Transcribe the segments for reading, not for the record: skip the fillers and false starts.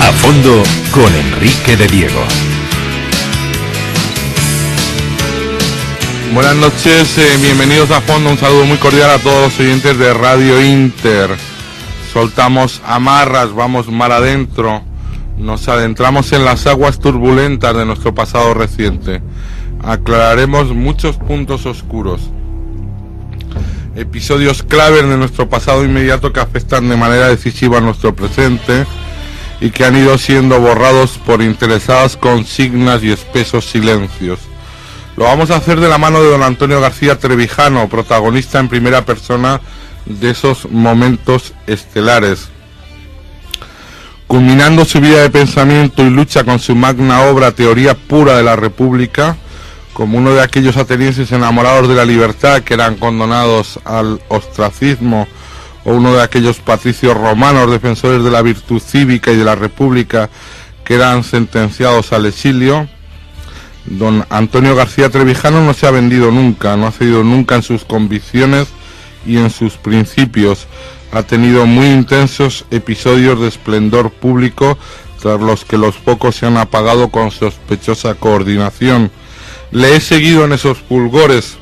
A fondo con Enrique de Diego. Buenas noches, bienvenidos a fondo, un saludo muy cordial a todos los oyentes de Radio Inter. Soltamos amarras, vamos mar adentro, nos adentramos en las aguas turbulentas de nuestro pasado reciente. Aclararemos muchos puntos oscuros, episodios claves de nuestro pasado inmediato que afectan de manera decisiva a nuestro presente y que han ido siendo borrados por interesadas consignas y espesos silencios. Lo vamos a hacer de la mano de don Antonio García Trevijano, protagonista en primera persona de esos momentos estelares. Culminando su vida de pensamiento y lucha con su magna obra Teoría Pura de la República, como uno de aquellos atenienses enamorados de la libertad que eran condenados al ostracismo, o uno de aquellos patricios romanos defensores de la virtud cívica y de la república que eran sentenciados al exilio, don Antonio García Trevijano no se ha vendido nunca, no ha cedido nunca en sus convicciones y en sus principios. Ha tenido muy intensos episodios de esplendor público, tras los que los pocos se han apagado con sospechosa coordinación. Le he seguido en esos fulgores,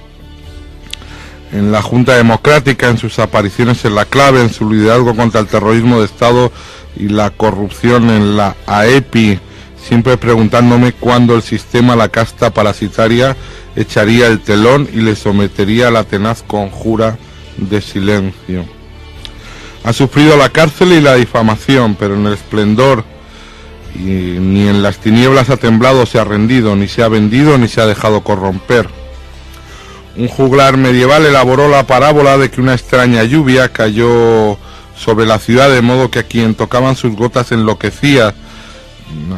en la Junta Democrática, en sus apariciones en la clave, en su liderazgo contra el terrorismo de Estado y la corrupción en la AEPI, siempre preguntándome cuándo el sistema, la casta parasitaria, echaría el telón y le sometería a la tenaz conjura de silencio. Ha sufrido la cárcel y la difamación, pero en el esplendor y ni en las tinieblas ha temblado, se ha rendido, ni se ha vendido, ni se ha dejado corromper. Un juglar medieval elaboró la parábola de que una extraña lluvia cayó sobre la ciudad, de modo que a quien tocaban sus gotas enloquecía.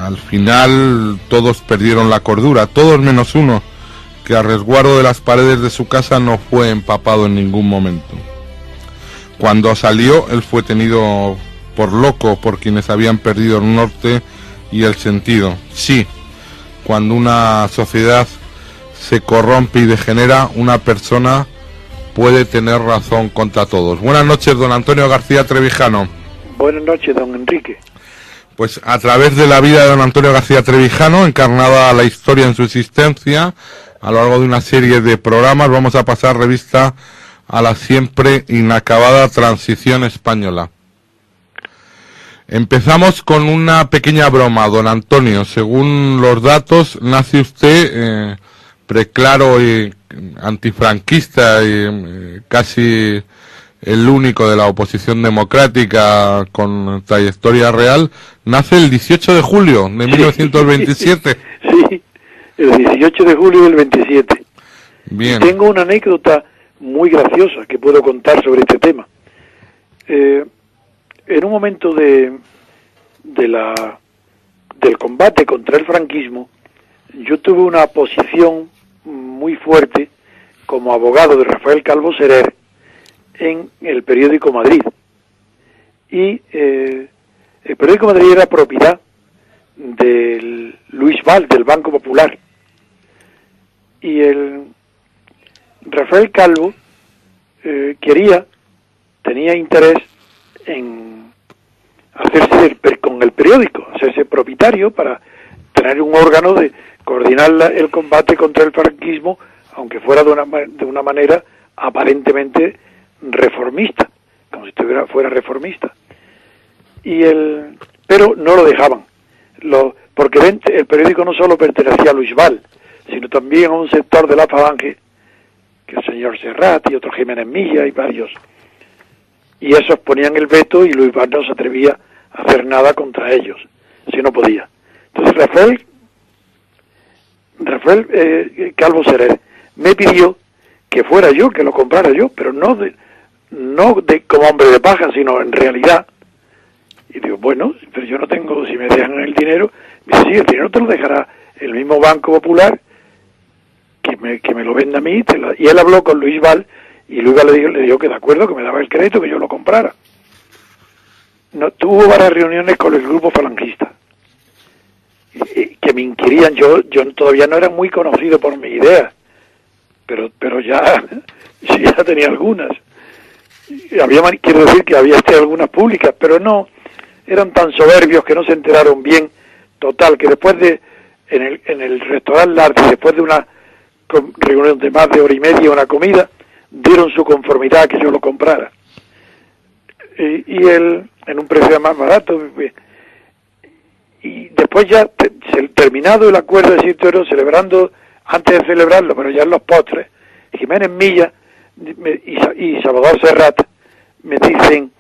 Al final todos perdieron la cordura, todos menos uno, que a resguardo de las paredes de su casa no fue empapado en ningún momento. Cuando salió, él fue tenido por loco por quienes habían perdido el norte y el sentido. Sí, cuando una sociedad se corrompe y degenera, una persona puede tener razón contra todos. Buenas noches, don Antonio García Trevijano. Buenas noches, don Enrique. Pues a través de la vida de don Antonio García Trevijano, encarnada la historia en su existencia, a lo largo de una serie de programas, vamos a pasar revista a la siempre inacabada transición española. Empezamos con una pequeña broma, don Antonio. Según los datos, nace usted preclaro y antifranquista y casi el único de la oposición democrática con trayectoria real, nace el 18 de julio de 1927. Sí, el 18 de julio del 27. Bien. Y tengo una anécdota muy graciosa que puedo contar sobre este tema. En un momento del combate contra el franquismo, yo tuve una posición muy fuerte como abogado de Rafael Calvo Serer en el periódico Madrid. Y el periódico Madrid era propiedad del Luis Val, del Banco Popular. Y el Rafael Calvo tenía interés en hacerse con el periódico, hacerse propietario para tener un órgano de coordinar el combate contra el franquismo, aunque fuera de una manera aparentemente reformista, como si fuera reformista. Pero no lo dejaban, porque el periódico no solo pertenecía a Luis Val, sino también a un sector de la Falange, que el señor Serrat y otro Jiménez Milla y varios. Y esos ponían el veto y Luis Val no se atrevía a hacer nada contra ellos, si no podía. Entonces Rafael Calvo Serer me pidió que fuera yo, que lo comprara yo, pero no como hombre de paja, sino en realidad. Y digo, bueno, pero yo no tengo, si me dejan el dinero, me dice, sí, el dinero te lo dejará el mismo Banco Popular, que me lo venda a mí, y él habló con Luis Val, y Luis Val le dijo que de acuerdo, que me daba el crédito, que yo lo comprara. Tuvo varias reuniones con el grupo falangista, que me inquirían. Yo todavía no era muy conocido por mi idea, pero ya tenía algunas. Quiero decir que había algunas públicas, pero no, eran tan soberbios que no se enteraron bien. Total, que después de, en el restaurante Lardi, después de una reunión de más de hora y media, una comida, dieron su conformidad a que yo lo comprara. Y él, en un precio más barato, y después ya, terminado el acuerdo de 100 euros, celebrando, antes de celebrarlo, pero ya en los postres, Jiménez Milla y Salvador Serrat me dicen,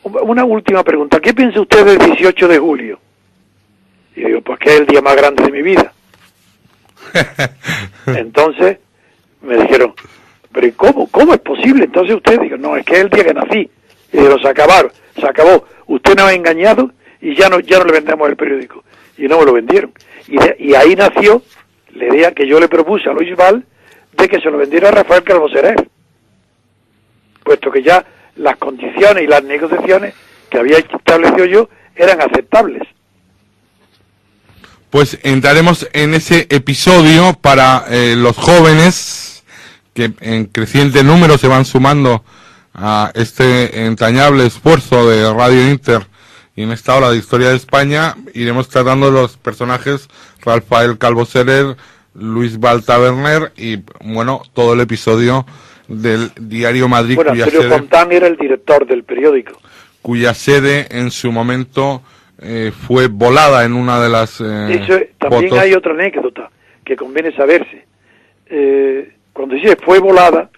una última pregunta, ¿qué piensa usted del 18 de julio? Y digo, pues que es el día más grande de mi vida. Entonces me dijeron, pero ¿cómo es posible? Entonces usted dijo, no, es que es el día que nací. Y digo, se acabó, usted nos ha engañado y ya no le vendemos el periódico. Y no me lo vendieron. Y ahí nació la idea que yo le propuse a Luis Val de que se lo vendiera a Rafael Calvo Serer, puesto que ya las condiciones y las negociaciones que había establecido yo eran aceptables. Pues entraremos en ese episodio para los jóvenes que en creciente número se van sumando a este entrañable esfuerzo de Radio Inter y en esta hora de Historia de España. Iremos tratando los personajes Rafael Calvo Serer, Luis Val Taberner y, bueno, todo el episodio del diario Madrid. Bueno, Antonio Fontán era el director del periódico, cuya sede en su momento fue volada en una de las también fotos. hay otra anécdota que conviene saberse. Cuando dice fue volada,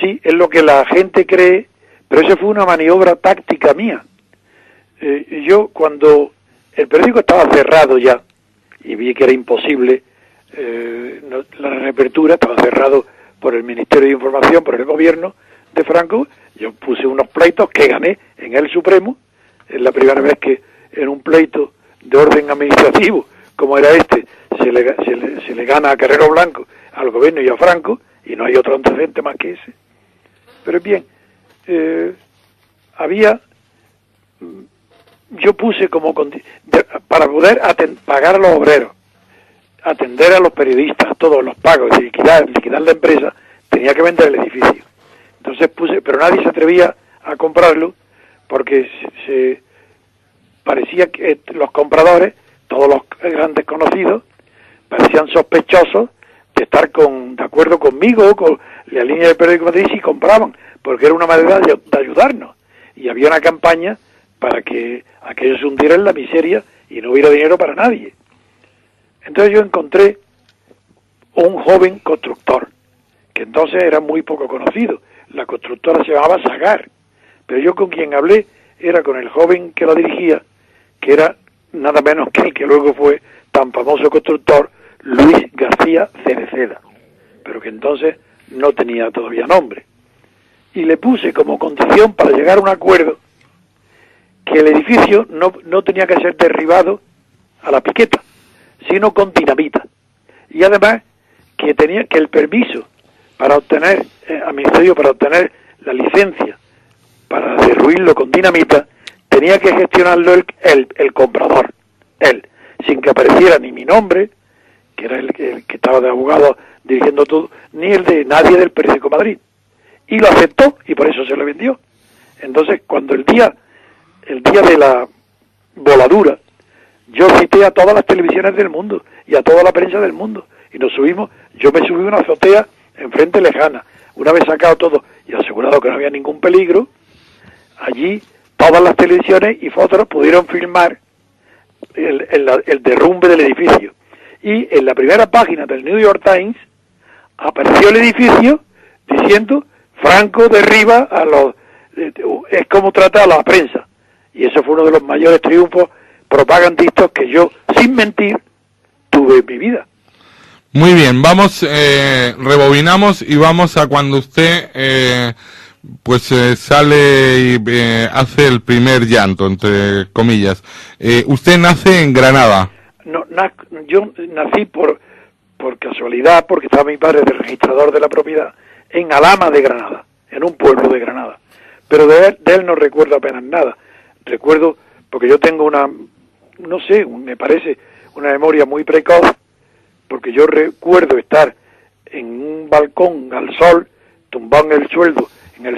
sí, es lo que la gente cree, pero eso fue una maniobra táctica mía. Yo, cuando el periódico estaba cerrado ya, y vi que era imposible, la reapertura estaba cerrado por el Ministerio de Información, por el gobierno de Franco, yo puse unos pleitos que gané en el Supremo. Es la primera vez que en un pleito de orden administrativo, como era este, se le gana a Carrero Blanco, al gobierno y a Franco, y no hay otro antecedente más que ese. Pero bien, yo puse como para poder pagar a los obreros, atender a los periodistas, todos los pagos, y liquidar la empresa, tenía que vender el edificio. Entonces puse, pero nadie se atrevía a comprarlo, porque se parecía que los compradores, todos los grandes conocidos, parecían sospechosos de estar de acuerdo conmigo, con la línea del periódico de Madrid, y compraban, porque era una manera de ayudarnos. Y había una campaña para que aquello se hundiera en la miseria y no hubiera dinero para nadie. Entonces yo encontré un joven constructor, que entonces era muy poco conocido. La constructora se llamaba Sagar, pero yo con quien hablé era con el joven que la dirigía, que era nada menos que el que luego fue tan famoso constructor, Luis García Cereceda, pero que entonces no tenía todavía nombre. Y le puse como condición para llegar a un acuerdo que el edificio no tenía que ser derribado a la piqueta, sino con dinamita. Y además que tenía que el permiso para obtener, al ministerio, para obtener la licencia para derruirlo con dinamita, tenía que gestionarlo el comprador, él, sin que apareciera ni mi nombre, que era el que estaba de abogado dirigiendo todo, ni el de nadie del periódico Madrid. Y lo aceptó y por eso se lo vendió. Entonces, cuando el día de la voladura, yo cité a todas las televisiones del mundo y a toda la prensa del mundo, y nos subimos, yo me subí a una azotea enfrente lejana, una vez sacado todo y asegurado que no había ningún peligro, allí todas las televisiones y fotos pudieron filmar el derrumbe del edificio. Y en la primera página del New York Times apareció el edificio diciendo Franco derriba a los... es como trata a la prensa. Y eso fue uno de los mayores triunfos propagandistas que yo, sin mentir, tuve en mi vida. Muy bien, vamos, rebobinamos y vamos a cuando usted sale y hace el primer llanto, entre comillas. Usted nace en Granada. No, yo nací por casualidad, porque estaba mi padre de registrador de la propiedad, en Alhama de Granada, en un pueblo de Granada. Pero de él no recuerdo apenas nada. Recuerdo, porque yo tengo me parece, una memoria muy precoz, porque yo recuerdo estar en un balcón al sol, tumbado en el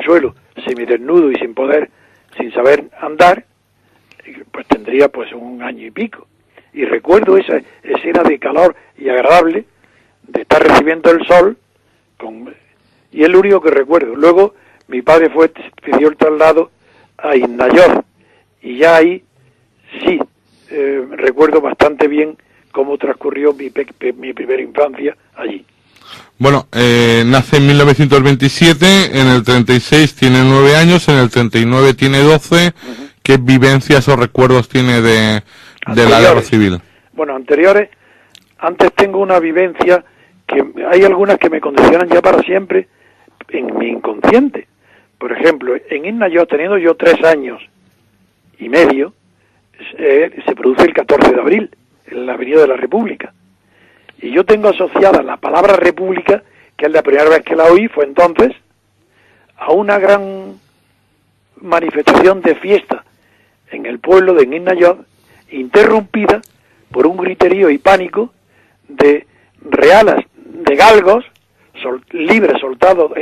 suelo, semidesnudo y sin poder sin saber andar, pues tendría pues 1 año y pico. Y recuerdo esa escena de calor y agradable, de estar recibiendo el sol, y es lo único que recuerdo. Luego mi padre pidió el traslado a Innayoz, y ya ahí sí recuerdo bastante bien cómo transcurrió mi primera infancia allí. Bueno, nace en 1927, en el 36 tiene 9 años, en el 39 tiene 12. Uh-huh. ¿Qué vivencias o recuerdos tiene de la guerra civil? Bueno, anteriores, antes tengo una vivencia que hay algunas que me condicionan ya para siempre en mi inconsciente. Por ejemplo, en Innayoz, teniendo yo 3 años y medio, se produce el 14 de abril, en la Avenida de la República. Y yo tengo asociada la palabra república, que es la primera vez que la oí, fue entonces, a una gran manifestación de fiesta en el pueblo de Innayoz, interrumpida por un griterío y pánico de realas de galgos libres soltados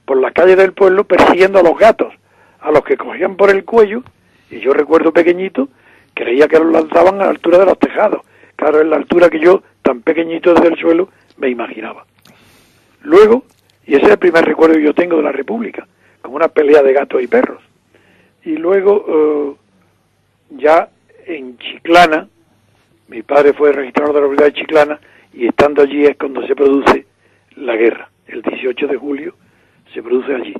por la calle del pueblo, persiguiendo a los gatos, a los que cogían por el cuello, y yo recuerdo pequeñito, creía que los lanzaban a la altura de los tejados. Claro, es la altura que yo, tan pequeñito desde el suelo, me imaginaba. Luego, y ese es el primer recuerdo que yo tengo de la República, como una pelea de gatos y perros. Y luego, ya en Chiclana, mi padre fue registrador de la Unidad de Chiclana, y estando allí es cuando se produce la guerra. El 18 de julio se produce allí.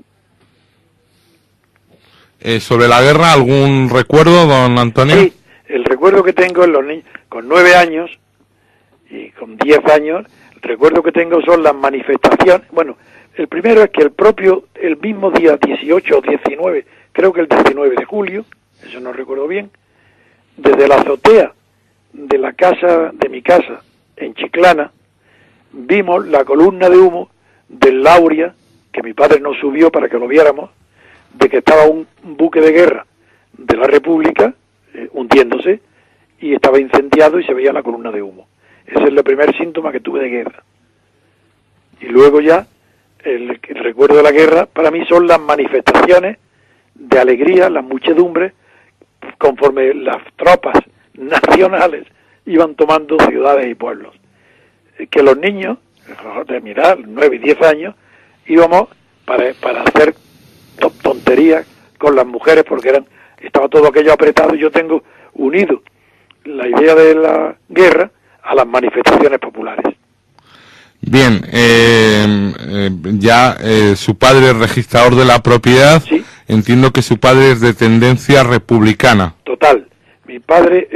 ¿Sobre la guerra algún recuerdo, don Antonio? Sí, el recuerdo que tengo en los niños, con 9 años y con 10 años, el recuerdo que tengo son las manifestaciones. Bueno, el primero es que el mismo día 18 o 19, creo que el 19 de julio, eso no recuerdo bien, desde la azotea de mi casa en Chiclana, vimos la columna de humo del Lauria, que mi padre nos subió para que lo viéramos, de que estaba un buque de guerra de la República hundiéndose, y estaba incendiado y se veía la columna de humo. Ese es el primer síntoma que tuve de guerra. Y luego ya, el recuerdo de la guerra, para mí son las manifestaciones de alegría, las muchedumbres, conforme las tropas nacionales iban tomando ciudades y pueblos. Que los niños, de mi edad, 9 y 10 años, íbamos para hacer tonterías con las mujeres, porque estaba todo aquello apretado, y yo tengo unido la idea de la guerra a las manifestaciones populares. Bien, su padre es registrador de la propiedad. Sí. Entiendo que su padre es de tendencia republicana. Total. Mi padre,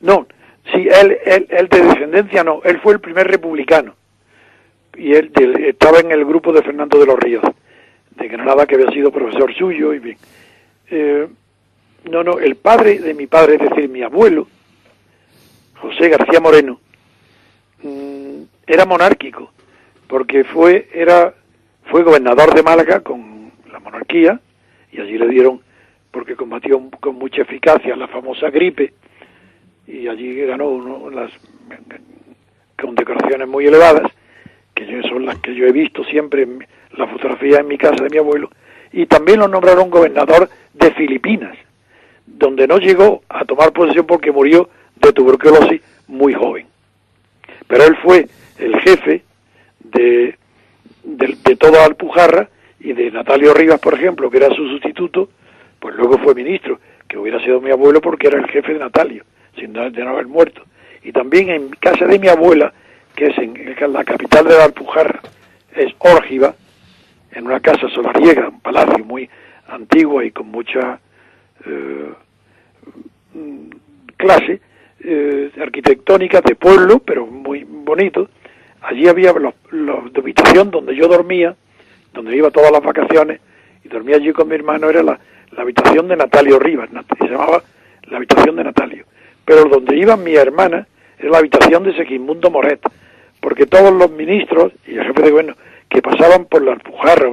no, sí, él de descendencia no, él fue el primer republicano. Y él estaba en el grupo de Fernando de los Ríos, de Granada, que había sido profesor suyo, y bien. No, el padre de mi padre, es decir, mi abuelo, José García Moreno, era monárquico, porque fue gobernador de Málaga con la monarquía, y allí le dieron, porque combatió con mucha eficacia la famosa gripe, y allí ganó con decoraciones muy elevadas, que son las que yo he visto siempre en la fotografía en mi casa de mi abuelo, y también lo nombraron gobernador de Filipinas, donde no llegó a tomar posesión porque murió de tuberculosis muy joven. Pero él fue el jefe de toda Alpujarra, y de Natalio Rivas, por ejemplo, que era su sustituto, pues luego fue ministro, que hubiera sido mi abuelo porque era el jefe de Natalio, sin de no haber muerto. Y también en casa de mi abuela, que es en la capital de la Alpujarra, es Órgiva, en una casa solariega, un palacio muy antiguo y con mucha clase arquitectónica de pueblo, pero muy bonito. Allí había la habitación donde yo dormía, donde iba todas las vacaciones, y dormía allí con mi hermano, era la habitación de Natalio Rivas, se llamaba la habitación de Natalio. Pero donde iban mi hermana era la habitación de Segismundo Moret, porque todos los ministros y el jefe de gobierno que pasaban por la Alpujarra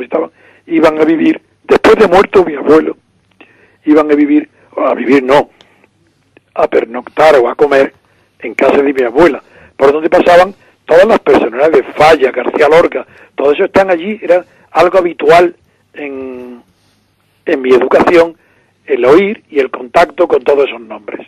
iban a vivir, después de muerto mi abuelo, iban a pernoctar o a comer en casa de mi abuela, por donde pasaban todas las personalidades de Falla, García Lorca, todo eso están allí, era algo habitual en mi educación, el oír y el contacto con todos esos nombres.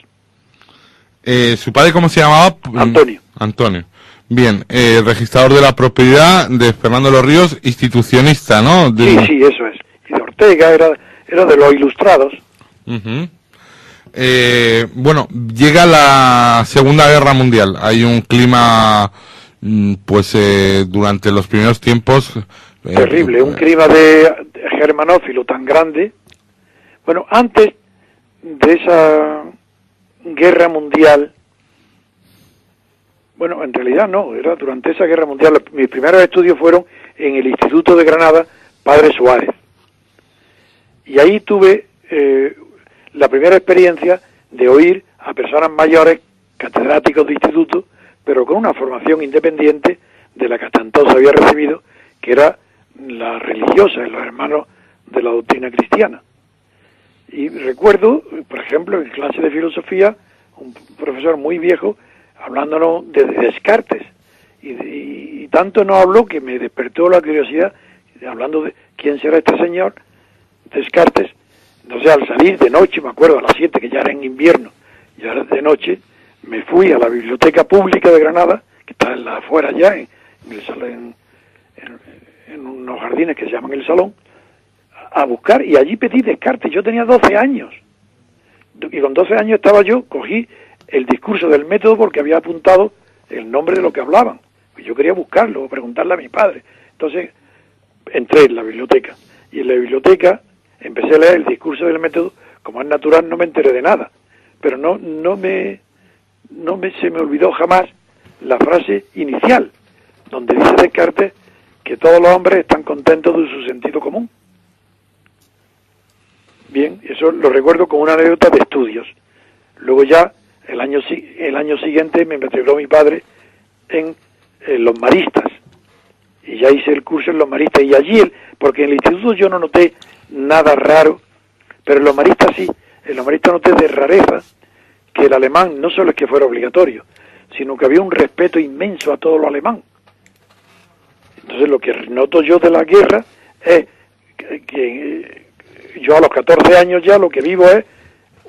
¿Su padre cómo se llamaba? Antonio. Antonio. Bien, registrador de la propiedad de Fernando de los Ríos, institucionista, ¿no? Sí, eso es. Y de Ortega era de los ilustrados. Uh-huh. Bueno, llega la Segunda Guerra Mundial. Hay un clima, pues, durante los primeros tiempos... terrible, un clima de germanófilo tan grande. Bueno, antes de esa guerra mundial, bueno, en realidad no, era durante esa guerra mundial. Mis primeros estudios fueron en el Instituto de Granada, Padre Suárez. Y ahí tuve la primera experiencia de oír a personas mayores, catedráticos de instituto, pero con una formación independiente de la que hasta entonces había recibido, que era la religiosa, los hermanos de la doctrina cristiana. Y recuerdo, por ejemplo, en clase de filosofía, un profesor muy viejo hablándonos de Descartes, y tanto nos habló que me despertó la curiosidad, hablando de quién será este señor, Descartes. Entonces, al salir de noche, me acuerdo, a las 7, que ya era en invierno, ya era de noche, me fui a la Biblioteca Pública de Granada, que está en la afuera ya, en el salón, en unos jardines que se llaman el Salón, a buscar, y allí pedí Descartes. Yo tenía 12 años, y con 12 años cogí el discurso del método porque había apuntado el nombre de lo que hablaban. Pues yo quería buscarlo, preguntarle a mi padre. Entonces, entré en la biblioteca, y en la biblioteca empecé a leer el discurso del método. Como es natural, no me enteré de nada, pero se me olvidó jamás la frase inicial, donde dice Descartes que todos los hombres están contentos de su sentido común. Bien, eso lo recuerdo como una anécdota de estudios. Luego ya, el año siguiente, me matriculó mi padre en los maristas, y ya hice el curso en los maristas, y allí, porque en el instituto yo no noté nada raro, pero en los maristas sí. En los maristas noté de rareza que el alemán no solo es que fuera obligatorio, sino que había un respeto inmenso a todo lo alemán. Entonces lo que noto yo de la guerra es que yo a los 14 años ya lo que vivo es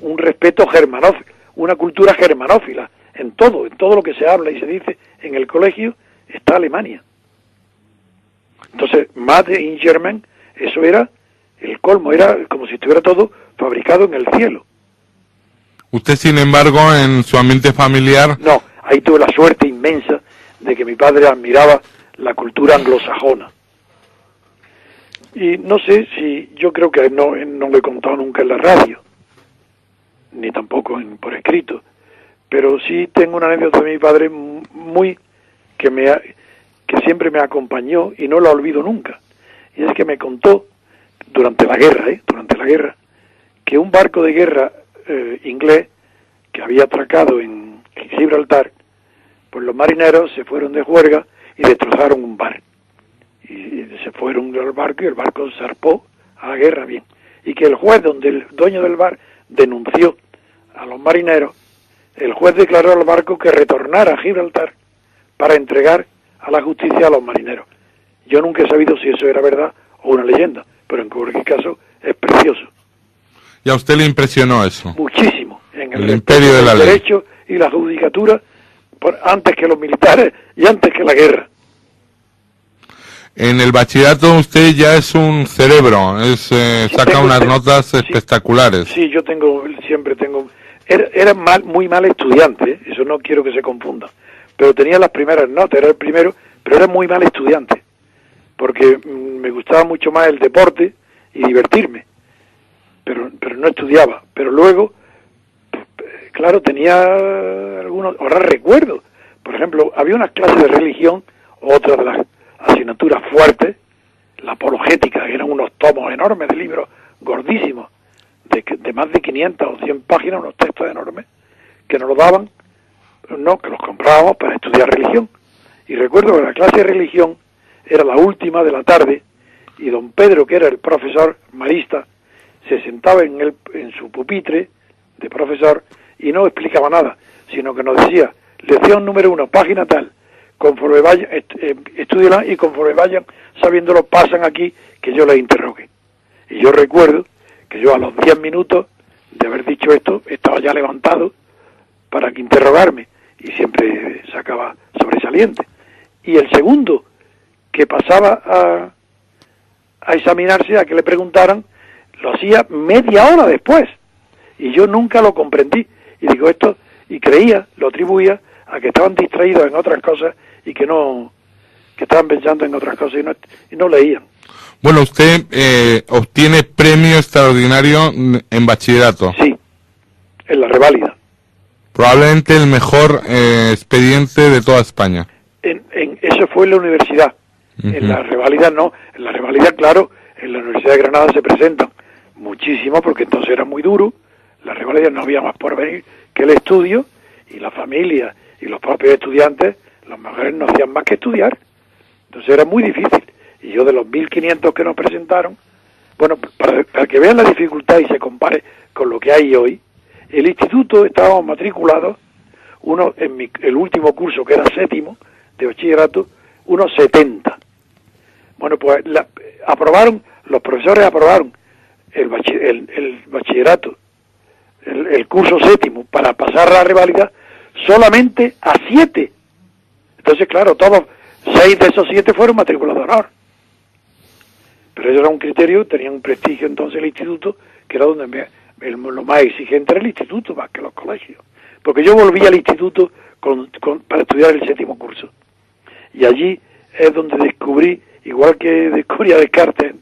un respeto germanófilo, una cultura germanófila. En todo lo que se habla y se dice en el colegio está Alemania. Entonces, Made in German, eso era el colmo, era como si estuviera todo fabricado en el cielo. Usted, sin embargo, en su ambiente familiar... No, ahí tuve la suerte inmensa de que mi padre admiraba la cultura anglosajona. Y no sé si, yo creo que no lo he contado nunca en la radio, ni tampoco por escrito, pero sí tengo una anécdota de mi padre que siempre me acompañó y no la olvido nunca. Y es que me contó durante la guerra, que un barco de guerra inglés que había atracado en Gibraltar, pues los marineros se fueron de juerga y destrozaron un bar. Y se fueron al barco y el barco zarpó a la guerra bien. Y que el juez, donde el dueño del bar denunció a los marineros, el juez declaró al barco que retornara a Gibraltar para entregar a la justicia a los marineros. Yo nunca he sabido si eso era verdad o una leyenda, pero en cualquier caso es precioso. ¿Y a usted le impresionó eso? Muchísimo. En el imperio de la ley, derecho y la judicatura, antes que los militares y antes que la guerra. En el bachillerato usted ya es un cerebro, saca unas notas espectaculares. Sí, yo siempre tengo... Era muy mal estudiante, eso no quiero que se confunda, pero tenía las primeras notas, era el primero, pero era muy mal estudiante, porque me gustaba mucho más el deporte y divertirme, pero no estudiaba. Pero luego, claro, tenía algunos... Ahora recuerdo, por ejemplo, había unas clases de religión, otra de las asignaturas fuertes, la apologética, que eran unos tomos enormes de libros gordísimos, de más de 500 o 100 páginas, unos textos enormes, que nos lo daban, no, que los comprábamos para estudiar religión. Y recuerdo que la clase de religión era la última de la tarde, y don Pedro, que era el profesor marista, se sentaba en su pupitre de profesor y no explicaba nada, sino que nos decía, lección número 1, página tal, conforme vayan, estudienla y conforme vayan sabiéndolo, pasan aquí que yo les interrogue. Y yo recuerdo que yo a los 10 minutos de haber dicho esto, estaba ya levantado para que interrogarme, y siempre sacaba sobresaliente. Y el segundo, que pasaba a examinarse, a que le preguntaran, lo hacía media hora después, y yo nunca lo comprendí, y digo esto, y creía, lo atribuía a que estaban distraídos en otras cosas, y que estaban pensando en otras cosas, y no leían. Bueno, usted obtiene premio extraordinario en bachillerato. Sí, en la reválida. Probablemente el mejor expediente de toda España. Eso fue en la universidad. En la reválida no. En la reválida, claro, en la Universidad de Granada se presentan muchísimo, porque entonces era muy duro. La reválida no había más por venir que el estudio, y la familia y los propios estudiantes, los mejores no hacían más que estudiar. Entonces era muy difícil. Y yo, de los 1.500 que nos presentaron, bueno, para que vean la dificultad y se compare con lo que hay hoy, el instituto estábamos matriculados, el último curso, que era séptimo de bachillerato, unos 70. Bueno, pues los profesores aprobaron el bachillerato, el curso séptimo, para pasar la reválida solamente a 7. Entonces, claro, todos 6 de esos 7 fueron matriculados de honor. Pero eso era un criterio, tenía un prestigio entonces el instituto, que era donde lo más exigente era el instituto, más que los colegios. Porque yo volví al instituto para estudiar el séptimo curso. Y allí es donde descubrí, igual que descubrí a Descartes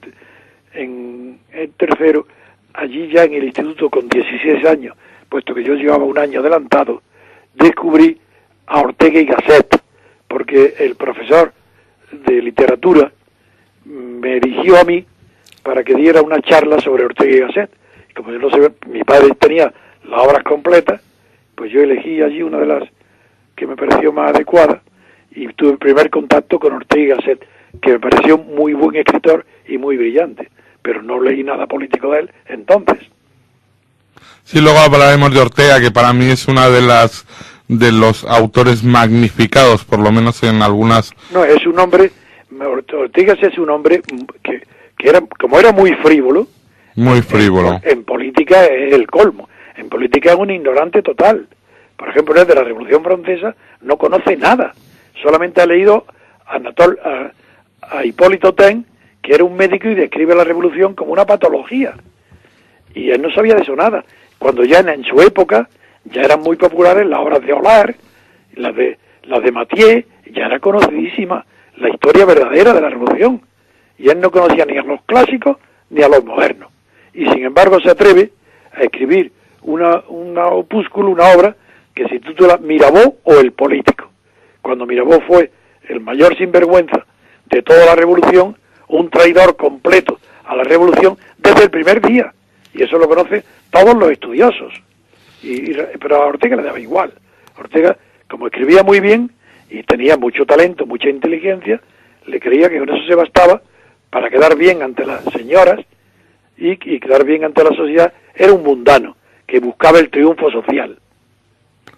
en tercero, allí ya en el instituto con 16 años, puesto que yo llevaba un año adelantado, descubrí a Ortega y Gasset, porque el profesor de literatura me eligió a mí para que diera una charla sobre Ortega y Gasset. Y como yo no sé, mi padre tenía las obras completas, pues yo elegí allí una de las que me pareció más adecuada, y tuve el primer contacto con Ortega y Gasset, que me pareció muy buen escritor y muy brillante, pero no leí nada político de él entonces. Sí, luego hablaremos de Ortega, que para mí es una de los autores magnificados, por lo menos en algunas... No, es un hombre, Ortega es un hombre que era, como era muy frívolo, en política es el colmo. En política es un ignorante total. Por ejemplo, él de la Revolución Francesa no conoce nada. Solamente ha leído a Hipólito Taine, que era un médico y describe la Revolución como una patología. Y él no sabía de eso nada. Cuando ya en su época ya eran muy populares las obras de Olar, las de Mathieu, ya era conocidísima la historia verdadera de la Revolución. Y él no conocía ni a los clásicos ni a los modernos. Y sin embargo se atreve a escribir un opúsculo, una obra, que se titula Mirabeau o el político. Cuando Mirabeau fue el mayor sinvergüenza de toda la Revolución, un traidor completo a la Revolución desde el primer día. Y eso lo conocen todos los estudiosos. Pero a Ortega le daba igual. Ortega, como escribía muy bien y tenía mucho talento, mucha inteligencia, le creía que con eso se bastaba para quedar bien ante las señoras y quedar bien ante la sociedad. Era un mundano que buscaba el triunfo social.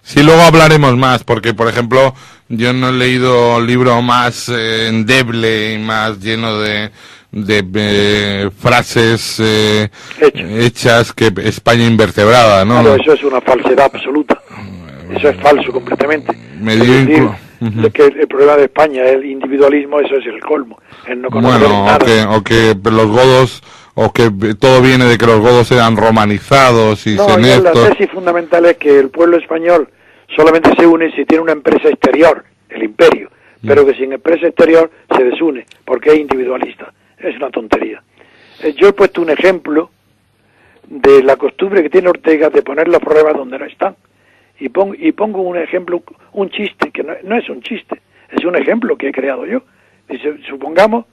Sí, luego hablaremos más, porque, por ejemplo, yo no he leído libro más endeble y más lleno de frases hechas que España invertebrada, ¿no? Claro, eso es una falsedad absoluta. Eso es falso completamente. Que el problema de España es el individualismo, eso es el colmo. Él no conoce nada. O que los godos, o que todo viene de que los godos eran romanizados y senestos. La tesis fundamental es que el pueblo español solamente se une si tiene una empresa exterior, el imperio, pero que sin empresa exterior se desune, porque es individualista. Es una tontería. Yo he puesto un ejemplo de la costumbre que tiene Ortega de poner los problemas donde no están. Y pongo un ejemplo, un chiste, que no es un chiste, es un ejemplo que he creado yo. Dice, supongamos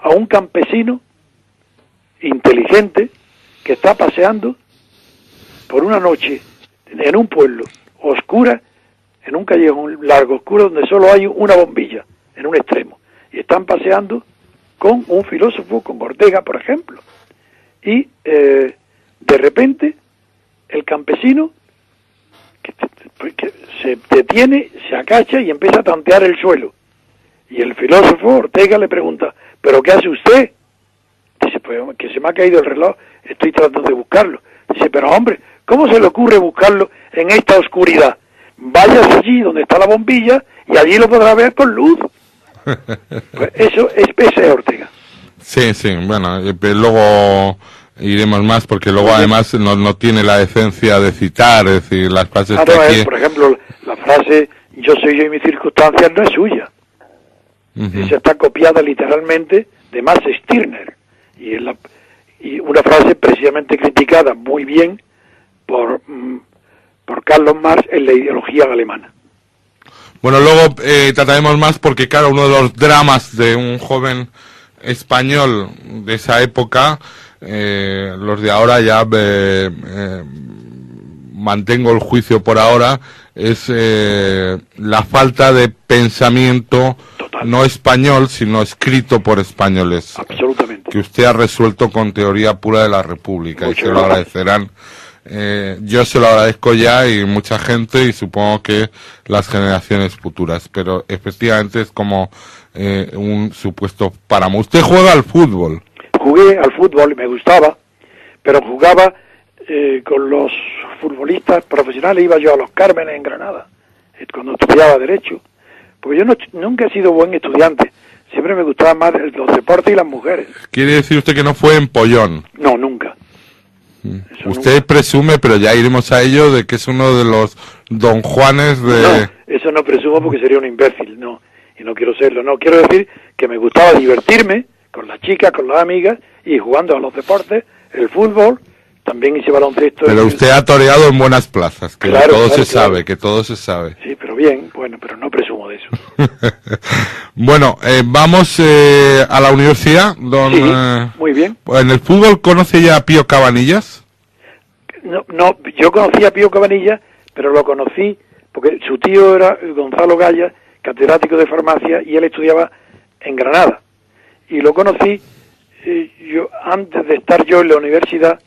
a un campesino inteligente que está paseando por una noche en un pueblo oscura, en un callejón largo oscuro donde solo hay una bombilla en un extremo, y están paseando con un filósofo, con Ortega, por ejemplo, y de repente el campesino que se detiene, se agacha y empieza a tantear el suelo, y el filósofo Ortega le pregunta, ¿pero qué hace usted? Dice, pues que se me ha caído el reloj, estoy tratando de buscarlo. Dice, pero hombre, ¿cómo se le ocurre buscarlo en esta oscuridad? Váyase allí donde está la bombilla y allí lo podrá ver con luz. Pues eso es P.C. Ortega. Sí, sí, bueno, luego iremos más porque luego además no tiene la decencia de citar, es decir, las frases que aquí... Por ejemplo, la frase yo soy yo y mis circunstancias no es suya. Esa está copiada literalmente de Max Stirner y una frase precisamente criticada muy bien por Carlos Marx en la ideología alemana. Bueno, luego trataremos más porque, claro, uno de los dramas de un joven español de esa época, los de ahora ya mantengo el juicio por ahora, es la falta de pensamiento no español, sino escrito por españoles. Absolutamente. Que usted ha resuelto con teoría pura de la República. Muchas y se lo agradecerán. Yo se lo agradezco ya y mucha gente y supongo que las generaciones futuras, pero efectivamente es como un supuesto páramo. ¿Usted juega al fútbol? Jugué al fútbol y me gustaba, pero jugaba con los futbolistas profesionales. Iba yo a Los Cármenes en Granada cuando estudiaba Derecho, porque yo nunca he sido buen estudiante, siempre me gustaban más los deportes y las mujeres. ¿Quiere decir usted que no fue en Pollón? No, nunca. Usted nunca presume, pero ya iremos a ello, de que es uno de los don Juanes de... No, eso no presumo porque sería un imbécil, no, y no quiero serlo. No, quiero decir que me gustaba divertirme con las chicas, con las amigas, y jugando a los deportes, el fútbol, también hice baloncesto. Pero usted ha toreado en buenas plazas, que claro, todo claro, se sabe, que todo se sabe. Sí, pero bien, bueno, pero no presumo de eso. Bueno, vamos a la universidad, don... Sí, muy bien. ¿En el fútbol conoce ya a Pío Cabanillas? No, yo conocí a Pío Cabanillas, pero lo conocí porque su tío era Gonzalo Gaya, catedrático de farmacia, y él estudiaba en Granada. Y lo conocí yo antes de estar yo en la universidad,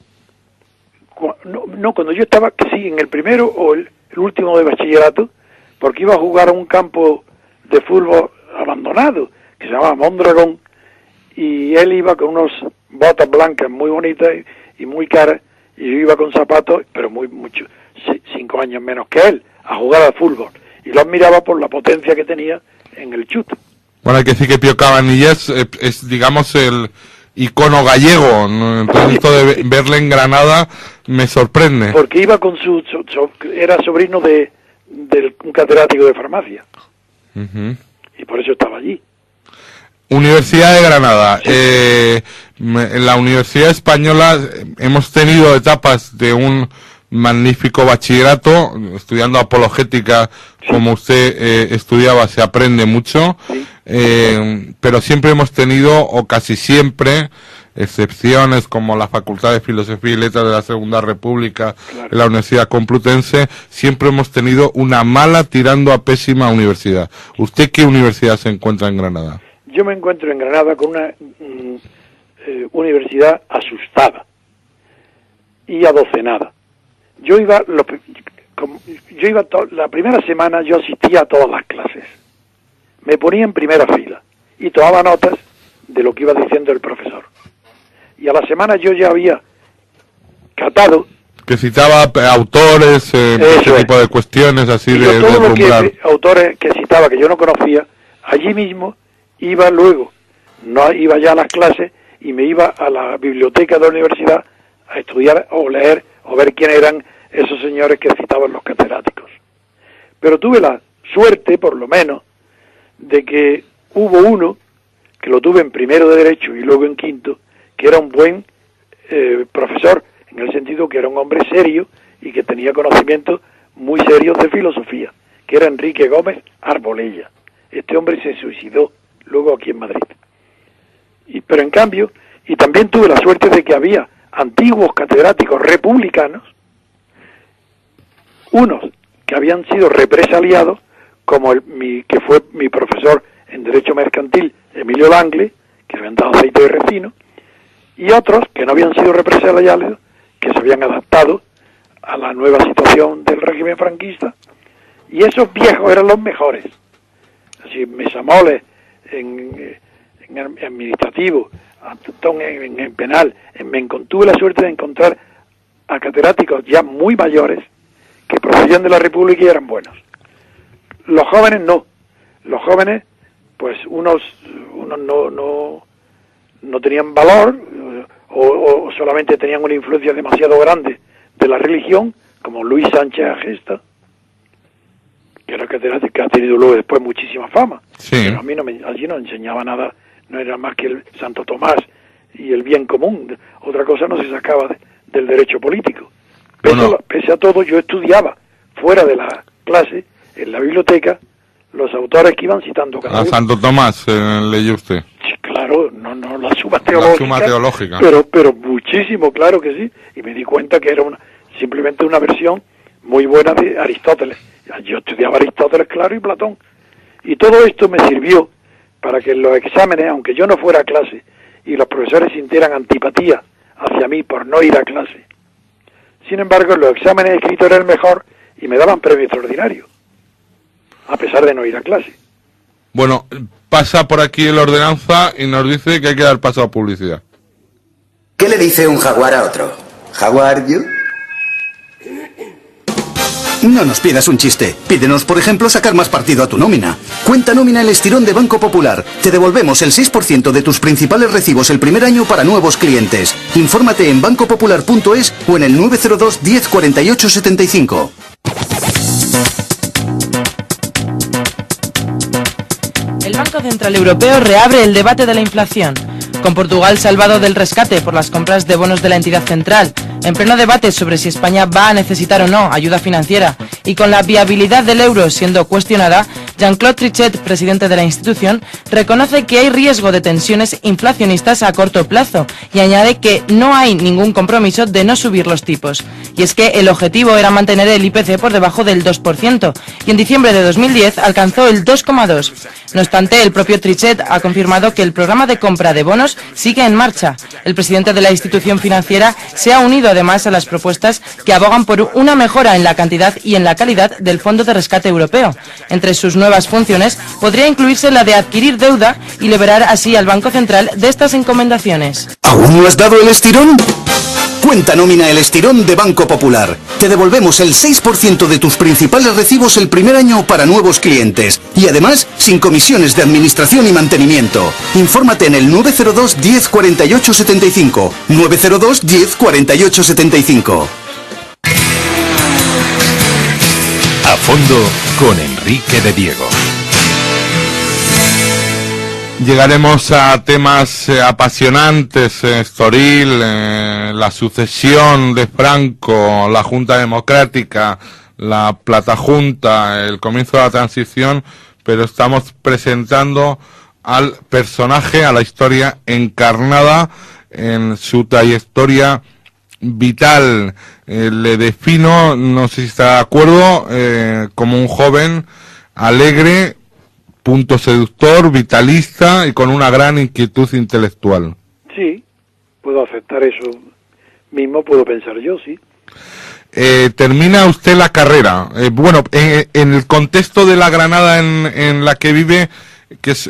cuando yo estaba, sí, en el primero o el último de bachillerato, porque iba a jugar a un campo de fútbol abandonado, que se llamaba Mondragón, y él iba con unos botas blancas muy bonitas y muy caras, y yo iba con zapatos, pero mucho, 5 años menos que él, a jugar al fútbol, y lo admiraba por la potencia que tenía en el chute. Bueno, hay que decir que Pío Cabanillas es, digamos, el icono gallego, ¿no? Entonces esto de verle en Granada me sorprende. Porque iba con era sobrino de un catedrático de farmacia. Y por eso estaba allí. Universidad de Granada. Sí. En la Universidad Española hemos tenido etapas de un magnífico bachillerato, estudiando apologética, sí, como usted estudiaba, se aprende mucho, sí, pero siempre hemos tenido, o casi siempre, excepciones como la Facultad de Filosofía y Letras de la Segunda República, claro, en la Universidad Complutense, siempre hemos tenido una mala tirando a pésima universidad. ¿Usted qué universidad se encuentra en Granada? Yo me encuentro en Granada con una universidad asustada y adocenada. Yo iba la primera semana, yo asistía a todas las clases. Me ponía en primera fila y tomaba notas de lo que iba diciendo el profesor. Y a la semana yo ya había catado. Que citaba autores, ese tipo de cuestiones así y de todo lo que autores que citaba que yo no conocía, allí mismo iba luego, no iba ya a las clases y me iba a la biblioteca de la universidad a estudiar o leer o ver quiénes eran esos señores que citaban los catedráticos. Pero tuve la suerte, por lo menos, de que hubo uno, que lo tuve en primero de Derecho y luego en quinto, que era un buen profesor, en el sentido que era un hombre serio y que tenía conocimientos muy serios de filosofía, que era Enrique Gómez Arbolella. Este hombre se suicidó luego aquí en Madrid. Pero en cambio, y también tuve la suerte de que había antiguos catedráticos republicanos, unos que habían sido represaliados, como que fue mi profesor en Derecho Mercantil, Emilio Langle, que habían dado aceite de resino, y otros que no habían sido represaliados, que se habían adaptado a la nueva situación del régimen franquista, y esos viejos eran los mejores. Así, Mesamoles en administrativo, Antón en penal, tuve la suerte de encontrar a catedráticos ya muy mayores que procedían de la República y eran buenos. Los jóvenes no. Los jóvenes, pues unos no tenían valor o solamente tenían una influencia demasiado grande de la religión, como Luis Sánchez Agesta, que era catedrático, que ha tenido luego después muchísima fama. Sí. Pero a mí allí no enseñaba nada, no era más que el Santo Tomás y el bien común. Otra cosa no se sacaba del derecho político. Pese a todo, yo estudiaba fuera de la clase, en la biblioteca, los autores que iban citando cada uno. A Santo Tomás leyó usted. Sí, claro, no la suma teológica. Pero muchísimo, claro que sí. Y me di cuenta que era simplemente una versión muy buena de Aristóteles. Yo estudiaba Aristóteles, claro, y Platón. Y todo esto me sirvió para que en los exámenes, aunque yo no fuera a clase, y los profesores sintieran antipatía hacia mí por no ir a clase, sin embargo, en los exámenes escritos era el mejor y me daban premio extraordinario, a pesar de no ir a clase. Bueno, pasa por aquí el ordenanza y nos dice que hay que dar paso a publicidad. ¿Qué le dice un jaguar a otro? ¿Jaguar you? No nos pidas un chiste. Pídenos, por ejemplo, sacar más partido a tu nómina. Cuenta nómina El Estirón de Banco Popular. Te devolvemos el 6% de tus principales recibos el primer año para nuevos clientes. Infórmate en bancopopular.es o en el 902 10 48 75. El Banco Central Europeo reabre el debate de la inflación. Con Portugal salvado del rescate por las compras de bonos de la entidad central, en pleno debate sobre si España va a necesitar o no ayuda financiera, y con la viabilidad del euro siendo cuestionada, Jean-Claude Trichet, presidente de la institución, reconoce que hay riesgo de tensiones inflacionistas a corto plazo y añade que no hay ningún compromiso de no subir los tipos. Y es que el objetivo era mantener el IPC por debajo del 2%, y en diciembre de 2010 alcanzó el 2,2%. No obstante, el propio Trichet ha confirmado que el programa de compra de bonos sigue en marcha. El presidente de la institución financiera se ha unido además a las propuestas que abogan por una mejora en la cantidad y en la calidad del Fondo de Rescate Europeo. Entre sus nuevas funciones podría incluirse la de adquirir deuda y liberar así al Banco Central de estas encomendaciones. ¿Aún no has dado el estirón? Cuenta nómina El Estirón de Banco Popular. Te devolvemos el 6% de tus principales recibos el primer año para nuevos clientes. Y además, sin comisiones de administración y mantenimiento. Infórmate en el 902 10 48 75. 902 10 48 75. A fondo con Enrique de Diego. Llegaremos a temas apasionantes, Estoril, la sucesión de Franco, la Junta Democrática, la Platajunta, el comienzo de la transición, pero estamos presentando al personaje, a la historia encarnada en su trayectoria vital. Le defino, no sé si está de acuerdo, como un joven alegre, punto seductor, vitalista y con una gran inquietud intelectual. Sí, puedo aceptar eso mismo, puedo pensar yo, sí. Termina usted la carrera. Bueno, en el contexto de la Granada en la que vive, que es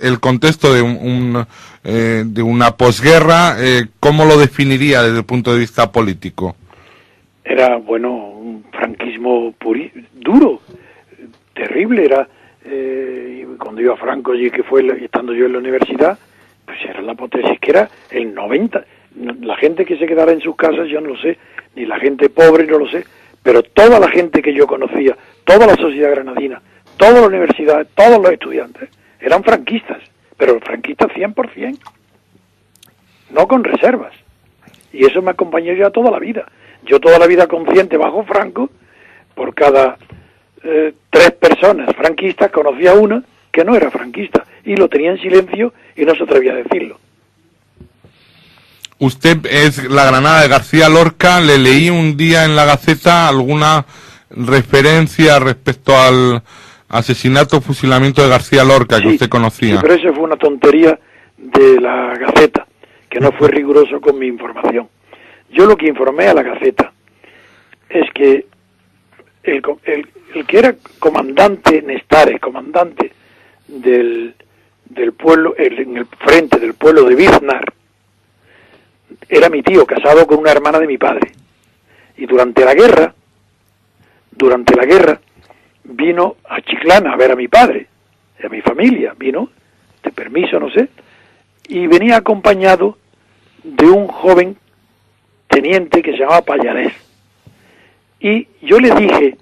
el contexto de una posguerra, ¿cómo lo definiría desde el punto de vista político? Era, bueno, un franquismo duro, terrible, era... cuando iba Franco allí, que fue estando yo en la universidad, pues era la potencia, que era el 90%. La gente que se quedara en sus casas, yo no lo sé, ni la gente pobre, no lo sé, pero toda la gente que yo conocía, toda la sociedad granadina, toda la universidad, todos los estudiantes, eran franquistas, pero franquistas 100%, no con reservas. Y eso me acompañó ya toda la vida. Yo toda la vida consciente bajo Franco, por cada 3 personas franquistas conocía una que no era franquista y lo tenía en silencio y no se atrevía a decirlo. Usted es la Granada de García Lorca. Le leí un día en la Gaceta alguna referencia respecto al asesinato, fusilamiento de García Lorca, que usted conocía. Sí, pero eso fue una tontería de la Gaceta, que no fue riguroso con mi información. Yo lo que informé a la Gaceta es que el que era comandante Nestares, comandante del pueblo, en el frente del pueblo de Biznar, era mi tío, casado con una hermana de mi padre. Y durante la guerra, vino a Chiclana a ver a mi padre, y a mi familia, vino, de permiso, no sé, y venía acompañado de un joven teniente que se llamaba Pallarés. Y yo le dije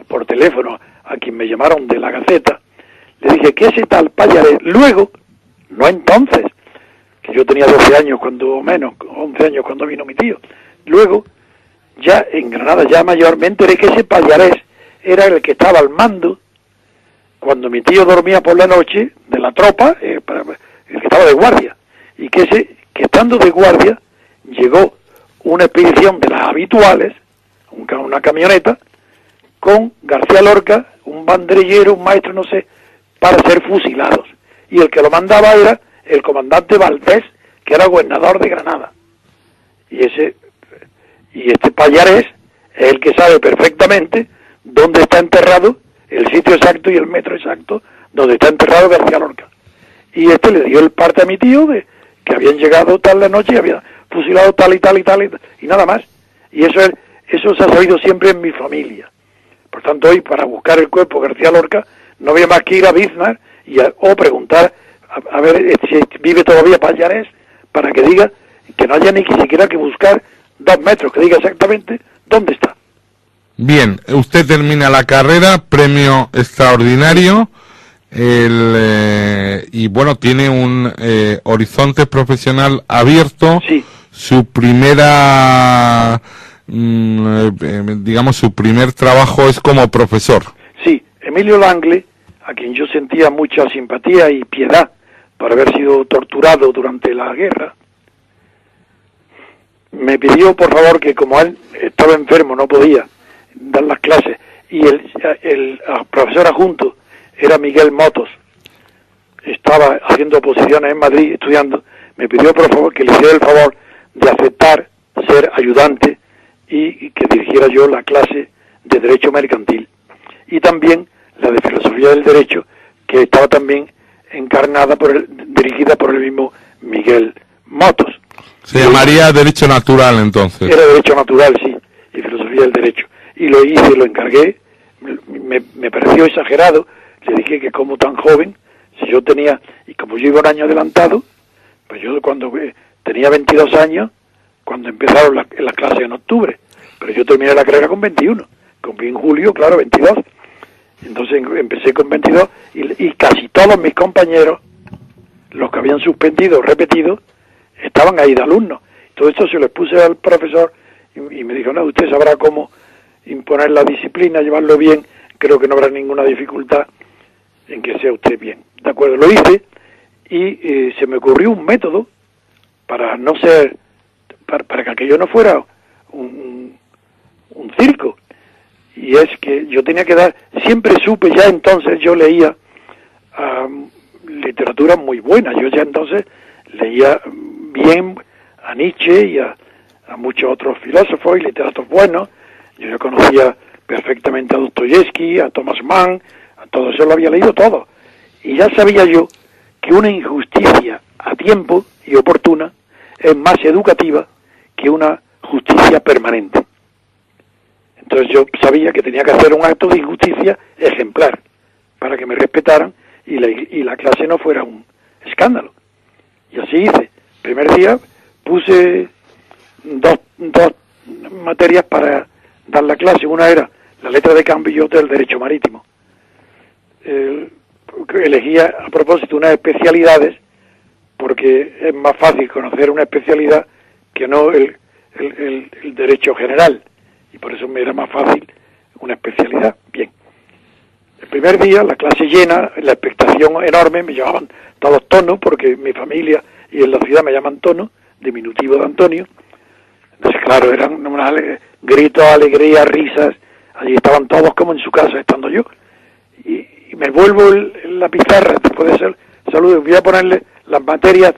por teléfono a quien me llamaron de la Gaceta, le dije que ese tal Pallarés, luego, no entonces, que yo tenía 12 años cuando menos, 11 años cuando vino mi tío, luego, ya en Granada, ya mayormente, de que ese Pallarés era el que estaba al mando cuando mi tío dormía por la noche de la tropa, el que estaba de guardia, y que estando de guardia llegó una expedición de las habituales, una camioneta, con García Lorca, un banderillero, un maestro, no sé, para ser fusilados. Y el que lo mandaba era el comandante Valdés, que era gobernador de Granada. Y este Pallarés es el que sabe perfectamente dónde está enterrado, el sitio exacto y el metro exacto donde está enterrado García Lorca. Y le dio el parte a mi tío de que habían llegado tal la noche y habían fusilado tal y tal y tal y nada más. Y eso se ha sabido siempre en mi familia. Por tanto, hoy para buscar el cuerpo de García Lorca no había más que ir a Biznar o preguntar a ver si vive todavía Pallarés, para que diga que no haya ni siquiera que buscar 2 metros, que diga exactamente dónde está. Bien, usted termina la carrera, premio extraordinario, y bueno, tiene un horizonte profesional abierto. Sí. Su primera, digamos, su primer trabajo es como profesor. Sí, Emilio Langle, a quien yo sentía mucha simpatía y piedad por haber sido torturado durante la guerra, me pidió por favor que, como él estaba enfermo, no podía dar las clases, y el profesor adjunto era Miguel Motos, estaba haciendo oposiciones en Madrid estudiando, me pidió por favor que le hiciera el favor de aceptar ser ayudante y que dirigiera yo la clase de Derecho Mercantil y también la de Filosofía del Derecho, que estaba también encarnada dirigida por el mismo Miguel Motos. Se llamaría Derecho Natural entonces. Era Derecho Natural, sí, y Filosofía del Derecho. Y lo hice, lo encargué, me pareció exagerado, le dije que como tan joven, si yo tenía, y como yo iba un año adelantado, pues yo cuando tenía 22 años, cuando empezaron las clases en octubre, pero yo terminé la carrera con 21, cumplí en julio, claro, 22, entonces empecé con 22, y casi todos mis compañeros, los que habían suspendido o repetido, estaban ahí de alumnos. Todo esto se lo expuse al profesor, y me dijo, no, usted sabrá cómo imponer la disciplina, llevarlo bien, creo que no habrá ninguna dificultad en que sea usted bien. De acuerdo, lo hice, y se me ocurrió un método para no ser, para que aquello no fuera un circo, y es que yo tenía que dar, siempre supe, ya entonces yo leía literatura muy buena, yo ya entonces leía bien a Nietzsche y a muchos otros filósofos y literatos buenos, yo ya conocía perfectamente a Dostoyevsky, a Thomas Mann, a todo eso lo había leído todo, y ya sabía yo que una injusticia a tiempo y oportuna es más educativa que una justicia permanente. Entonces yo sabía que tenía que hacer un acto de injusticia ejemplar para que me respetaran y la clase no fuera un escándalo. Y así hice. Primer día puse dos materias para dar la clase. Una era la letra de cambio y otra el derecho marítimo. Elegía a propósito unas especialidades porque es más fácil conocer una especialidad que no el derecho general, y por eso me era más fácil una especialidad. Bien, el primer día la clase llena, la expectación enorme, me llamaban todos Tono, porque mi familia y en la ciudad me llaman Tono, diminutivo de Antonio. Entonces claro, eran gritos, alegría, risas, allí estaban todos como en su casa estando yo, y me vuelvo la pizarra después de ser saludo, voy a ponerle las materias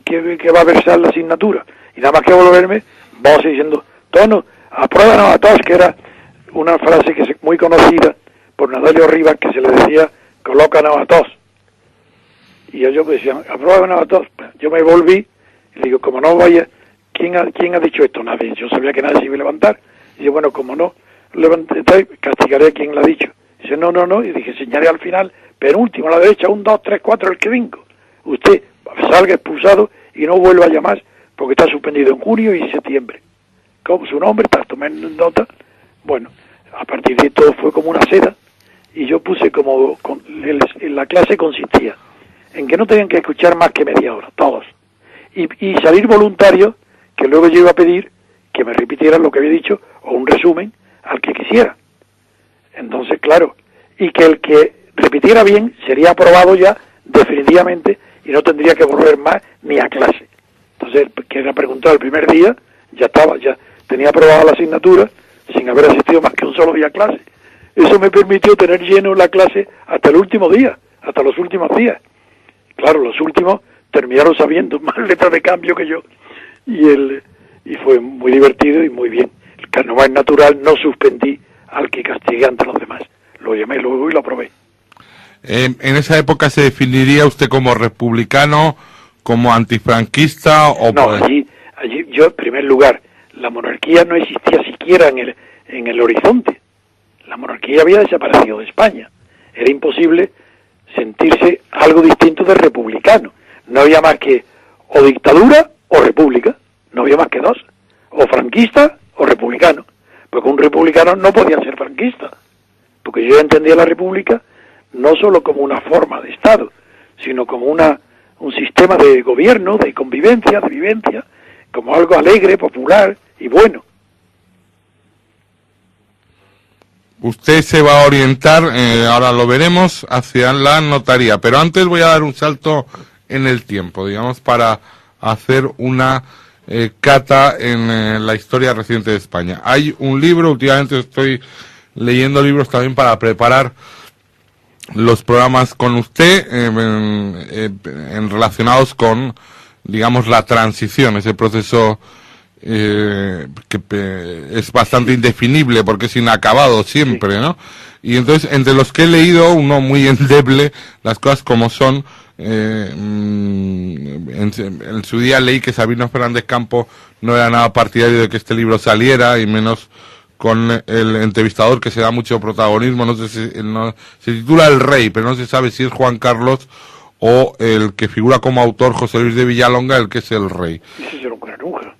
que va a versar la asignatura, y nada más que volverme, vos diciendo, Tono, apruébanos a todos, que era una frase que es muy conocida por Natalio Rivas, que se le decía, colócanos a todos. Y ellos me decían, apruébanos a todos. Yo me volví, y digo, como no vaya, ¿quién ha dicho esto? Nadie. Yo sabía que nadie se iba a levantar. Y dice, bueno, como no levanté, castigaré a quien lo ha dicho. Dice, no. Y dije, señalé al final, penúltimo, a la derecha, 1, 2, 3, 4, el que vengo. Usted salga expulsado y no vuelva a llamar porque está suspendido en junio y septiembre. Como su nombre, está tomando nota. Bueno, a partir de todo fue como una seda y yo puse la clase consistía en que no tenían que escuchar más que media hora, todos. Y salir voluntario, que luego yo iba a pedir que me repitieran lo que había dicho o un resumen al que quisiera. Entonces, claro, y que el que repitiera bien sería aprobado ya definitivamente y no tendría que volver más ni a clase. Entonces, que era preguntado el primer día, ya tenía aprobada la asignatura sin haber asistido más que un solo día a clase. Eso me permitió tener lleno la clase hasta el último día, hasta los últimos días. Claro, los últimos terminaron sabiendo más letras de cambio que yo y fue muy divertido y muy bien. El carnaval natural no suspendí al que castigué ante los demás. Lo llamé luego y lo aprobé. En esa época se definiría usted como republicano, como antifranquista o... No, allí yo en primer lugar, la monarquía no existía siquiera en el horizonte. La monarquía había desaparecido de España. Era imposible sentirse algo distinto de republicano. No había más que o dictadura o república. No había más que dos. O franquista o republicano. Porque un republicano no podía ser franquista. Porque yo entendía la república no solo como una forma de Estado, sino como un sistema de gobierno, de convivencia, de vivencia, como algo alegre, popular y bueno. Usted se va a orientar, ahora lo veremos, hacia la notaría, pero antes voy a dar un salto en el tiempo, digamos, para hacer una cata en la historia reciente de España. Hay un libro, últimamente estoy leyendo libros también para preparar los programas con usted, en relacionados con, digamos, la transición, ese proceso que es bastante indefinible porque es inacabado siempre, ¿no? Y entonces, entre los que he leído, uno muy endeble, las cosas como son, en su día leí que Sabino Fernández Campo no era nada partidario de que este libro saliera, y menos con el entrevistador que se da mucho protagonismo, no sé si se titula El Rey, pero no se sabe si es Juan Carlos o el que figura como autor, José Luis de Villalonga, el que es el rey. Ese era un granuja.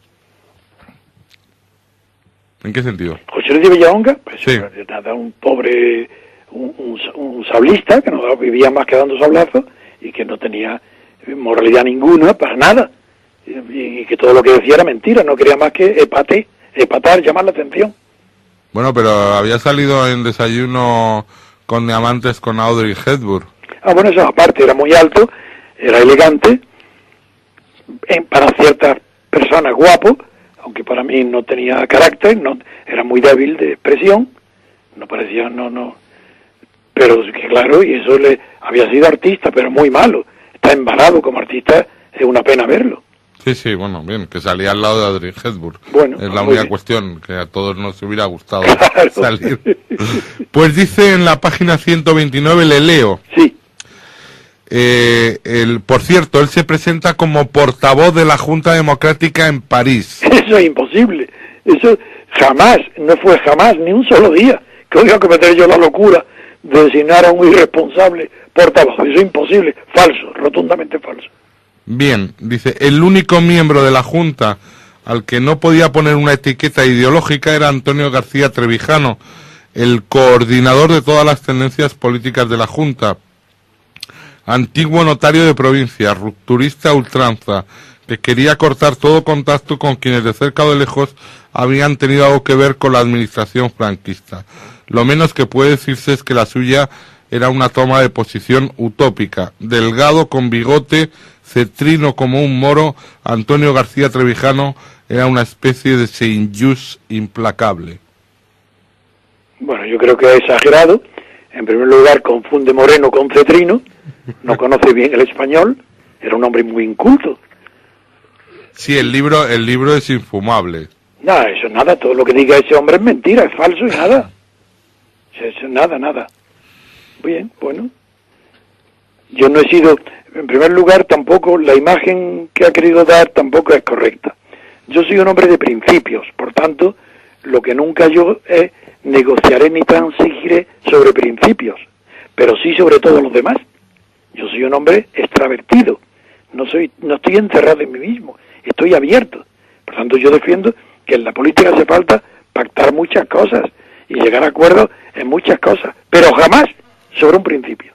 ¿En qué sentido? José Luis de Villalonga, pues sí. Nada, un pobre, un sablista que no vivía más que dando sablazos y que no tenía moralidad ninguna para nada, y que todo lo que decía era mentira, no quería más que epatar, llamar la atención. Bueno, pero había salido en Desayuno con Diamantes con Audrey Hepburn. Ah, bueno, eso aparte, era muy alto, era elegante, para ciertas personas guapo, aunque para mí no tenía carácter, no era muy débil de expresión, no parecía, pero que claro, y eso había sido artista, pero muy malo, está embalado como artista, es una pena verlo. Sí, bueno, bien, que salía al lado de Audrey Hepburn. Bueno, es la única cuestión, que a todos nos hubiera gustado claro. salir. Pues dice en la página 129, le leo. Sí. Por cierto, él se presenta como portavoz de la Junta Democrática en París. Eso es imposible. Eso jamás, no fue jamás, ni un solo día, que voy a cometer yo la locura de designar a un irresponsable portavoz. Eso es imposible, falso, rotundamente falso. Bien, dice, el único miembro de la Junta al que no podía poner una etiqueta ideológica era Antonio García Trevijano, el coordinador de todas las tendencias políticas de la Junta, antiguo notario de provincia, rupturista a ultranza, que quería cortar todo contacto con quienes de cerca o de lejos habían tenido algo que ver con la administración franquista. Lo menos que puede decirse es que la suya era una toma de posición utópica. Delgado, con bigote, cetrino como un moro, Antonio García Trevijano era una especie de Saint-Just implacable. Bueno, yo creo que ha exagerado. En primer lugar, confunde moreno con cetrino, no conoce bien el español, era un hombre muy inculto. Sí, el libro es infumable. Nada, eso nada, todo lo que diga ese hombre es mentira, es falso y nada. Eso, nada. Bien, bueno. Yo no he sido, en primer lugar, tampoco, la imagen que ha querido dar tampoco es correcta. Yo soy un hombre de principios, por tanto, lo que nunca yo negociaré ni transigiré sobre principios, pero sí sobre todos los demás. Yo soy un hombre extravertido, no estoy encerrado en mí mismo, estoy abierto. Por tanto, yo defiendo que en la política hace falta pactar muchas cosas y llegar a acuerdos en muchas cosas, pero jamás sobre un principio.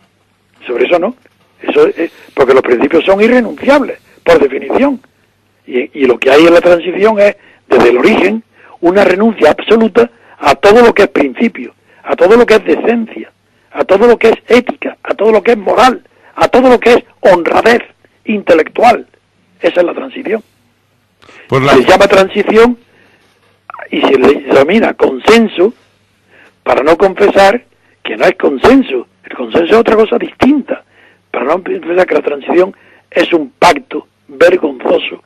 Sobre eso no. Eso es, porque los principios son irrenunciables, por definición. Y lo que hay en la transición es, desde el origen, una renuncia absoluta a todo lo que es principio, a todo lo que es decencia, a todo lo que es ética, a todo lo que es moral, a todo lo que es honradez intelectual. Esa es la transición. Se llama transición y se le denomina consenso para no confesar que no es consenso. El consenso es otra cosa distinta, para no confesar que la transición es un pacto vergonzoso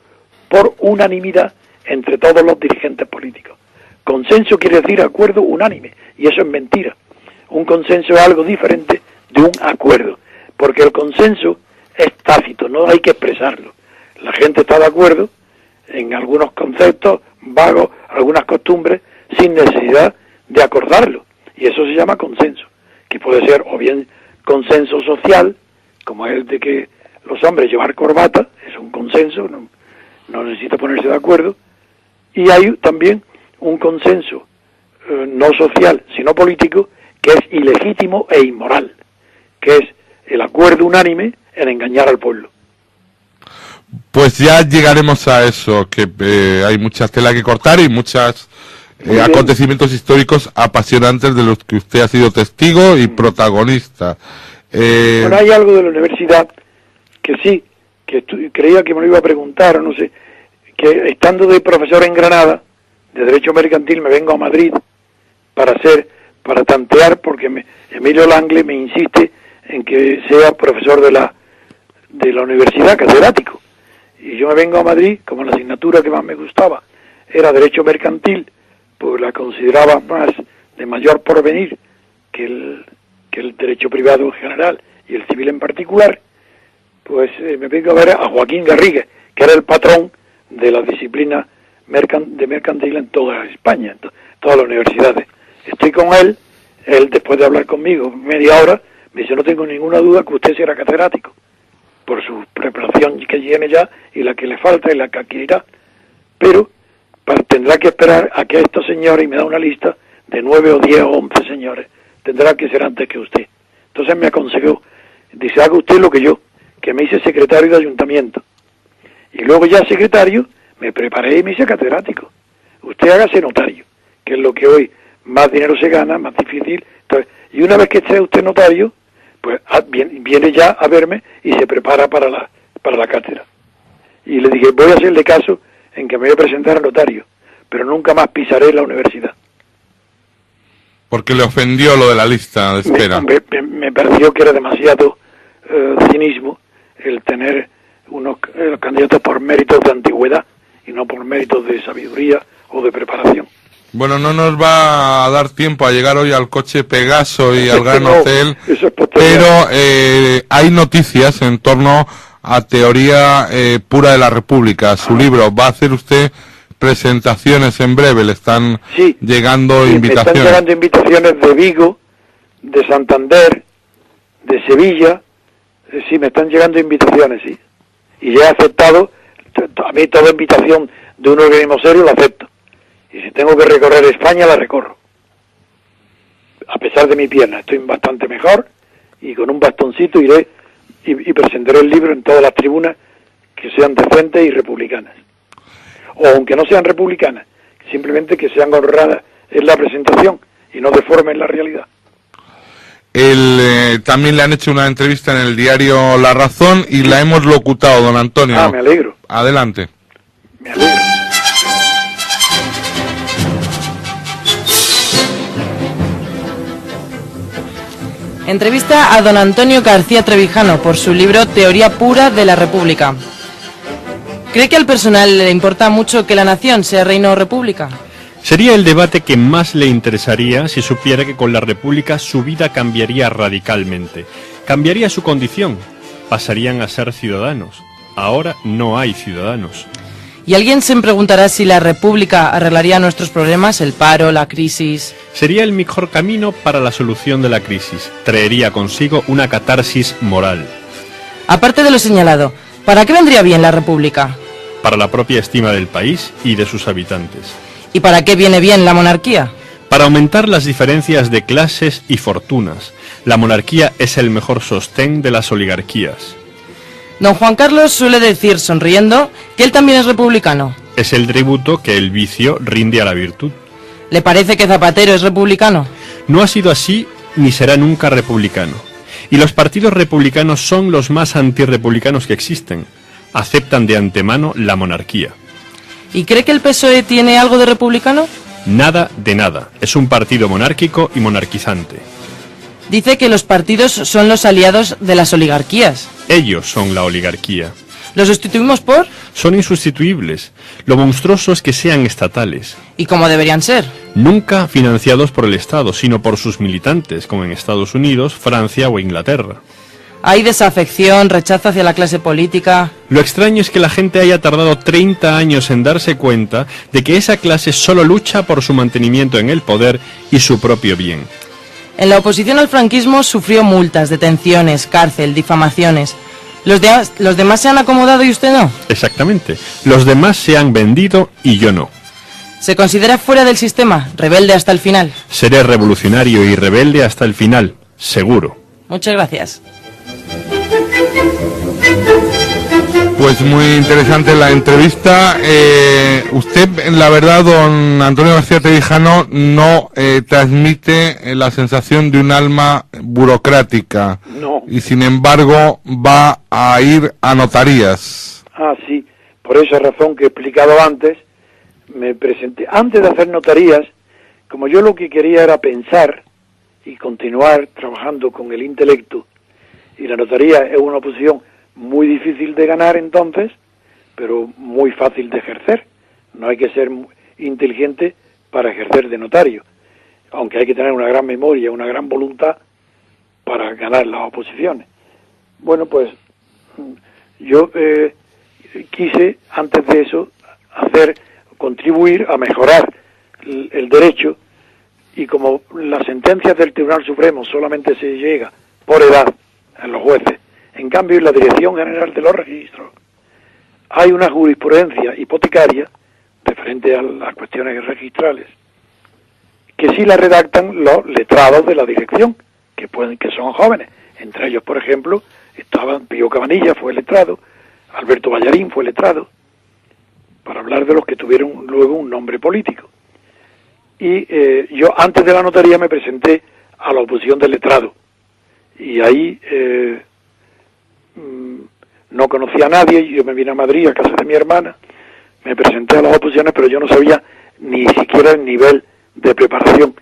por unanimidad entre todos los dirigentes políticos. Consenso quiere decir acuerdo unánime, y eso es mentira. Un consenso es algo diferente de un acuerdo, porque el consenso es tácito, no hay que expresarlo. La gente está de acuerdo en algunos conceptos vagos, algunas costumbres, sin necesidad de acordarlo, y eso se llama consenso, que puede ser o bien consenso social, como es el de que los hombres llevar corbata, es un consenso, no necesita ponerse de acuerdo, y hay también un consenso no social, sino político, que es ilegítimo e inmoral, que es el acuerdo unánime en engañar al pueblo. Pues ya llegaremos a eso, que hay mucha tela que cortar y muchos acontecimientos históricos apasionantes de los que usted ha sido testigo y protagonista. Bueno, hay algo de la universidad que sí, que creía que me lo iba a preguntar, o no sé, que estando de profesor en Granada, de Derecho Mercantil, me vengo a Madrid para tantear, porque Emilio Langle me insiste en que sea profesor de la universidad, catedrático. Y yo me vengo a Madrid, como la asignatura que más me gustaba era Derecho Mercantil, pues la consideraba más de mayor porvenir que el derecho privado en general y el civil en particular, pues me vengo a ver a Joaquín Garrigues, que era el patrón de la disciplina de mercantil en toda España, en todas las universidades. Estoy con él después de hablar conmigo media hora, me dice: no tengo ninguna duda que usted será catedrático, por su preparación que tiene ya y la que le falta y la que adquirirá, pero tendrá que esperar a que estos señores, y me da una lista de 9 o 10 o 11 señores, tendrá que ser antes que usted. Entonces me aconsejó, dice: haga usted lo que yo, que me hice secretario de ayuntamiento, y luego ya secretario me preparé y me hice catedrático. Usted hágase notario, que es lo que hoy más dinero se gana, más difícil. Entonces, y una vez que esté usted notario, pues viene ya a verme y se prepara para la cátedra. Y le dije: voy a hacerle caso en que me voy a presentar a notario, pero nunca más pisaré la universidad. Porque le ofendió lo de la lista de espera. Me pareció que era demasiado cinismo el tener unos candidatos por méritos de antigüedad y no por méritos de sabiduría o de preparación. Bueno, no nos va a dar tiempo a llegar hoy al coche Pegaso y al Gran Hotel, pero hay noticias en torno a Teoría Pura de la República, su libro. ¿Va a hacer usted presentaciones en breve? ¿Le están llegando invitaciones? Me están llegando invitaciones de Vigo, de Santander, de Sevilla. Sí, me están llegando invitaciones, sí. Y ya he aceptado, a mí toda invitación de un organismo serio la acepto. Y si tengo que recorrer España, la recorro. A pesar de mi pierna, estoy bastante mejor, y con un bastoncito iré y presentaré el libro en todas las tribunas que sean decentes y republicanas. O aunque no sean republicanas, simplemente que sean honradas en la presentación y no deformen la realidad. También le han hecho una entrevista en el diario La Razón y la hemos locutado, don Antonio. Ah, me alegro. Adelante. Me alegro. Entrevista a don Antonio García Trevijano por su libro Teoría Pura de la República. ¿Cree que al personal le importa mucho que la nación sea reino o república? Sería el debate que más le interesaría si supiera que con la república su vida cambiaría radicalmente. Cambiaría su condición. Pasarían a ser ciudadanos. Ahora no hay ciudadanos. Y alguien se preguntará si la República arreglaría nuestros problemas, el paro, la crisis. Sería el mejor camino para la solución de la crisis. Traería consigo una catarsis moral. Aparte de lo señalado, ¿para qué vendría bien la República? Para la propia estima del país y de sus habitantes. ¿Y para qué viene bien la monarquía? Para aumentar las diferencias de clases y fortunas. La monarquía es el mejor sostén de las oligarquías. Don Juan Carlos suele decir, sonriendo, que él también es republicano. Es el tributo que el vicio rinde a la virtud. ¿Le parece que Zapatero es republicano? No ha sido así ni será nunca republicano. Y los partidos republicanos son los más antirrepublicanos que existen. Aceptan de antemano la monarquía. ¿Y cree que el PSOE tiene algo de republicano? Nada de nada. Es un partido monárquico y monarquizante. Dice que los partidos son los aliados de las oligarquías. Ellos son la oligarquía. ¿Los sustituimos por? Son insustituibles. Lo monstruoso es que sean estatales. ¿Y cómo deberían ser? Nunca financiados por el Estado, sino por sus militantes, como en Estados Unidos, Francia o Inglaterra. Hay desafección, rechazo hacia la clase política. Lo extraño es que la gente haya tardado 30 años en darse cuenta de que esa clase solo lucha por su mantenimiento en el poder y su propio bien. En la oposición al franquismo sufrió multas, detenciones, cárcel, difamaciones. ¿Los demás se han acomodado y usted no? Exactamente. Los demás se han vendido y yo no. ¿Se considera fuera del sistema, rebelde hasta el final? Seré revolucionario y rebelde hasta el final, seguro. Muchas gracias. Pues muy interesante la entrevista. Usted, la verdad, don Antonio García Trevijano, no transmite la sensación de un alma burocrática. No. Y sin embargo va a ir a notarías. Ah, sí. Por esa razón que he explicado antes, me presenté. Antes de hacer notarías, como yo lo que quería era pensar y continuar trabajando con el intelecto, y la notaría es una posición muy difícil de ganar entonces, pero muy fácil de ejercer. No hay que ser inteligente para ejercer de notario, aunque hay que tener una gran memoria, una gran voluntad para ganar las oposiciones. Bueno, pues yo quise, antes de eso, contribuir a mejorar el derecho, y como las sentencias del Tribunal Supremo solamente se llega por edad en los jueces, en cambio en la Dirección General de los Registros hay una jurisprudencia hipotecaria referente a las cuestiones registrales que sí la redactan los letrados de la dirección, que son jóvenes. Entre ellos, por ejemplo, estaban Pío Cabanilla, fue letrado, Alberto Ballarín fue letrado, para hablar de los que tuvieron luego un nombre político. Y yo antes de la notaría me presenté a la oposición del letrado, y ahí no conocía a nadie. Yo me vine a Madrid, a casa de mi hermana, me presenté a las oposiciones, pero yo no sabía ni siquiera el nivel de preparación.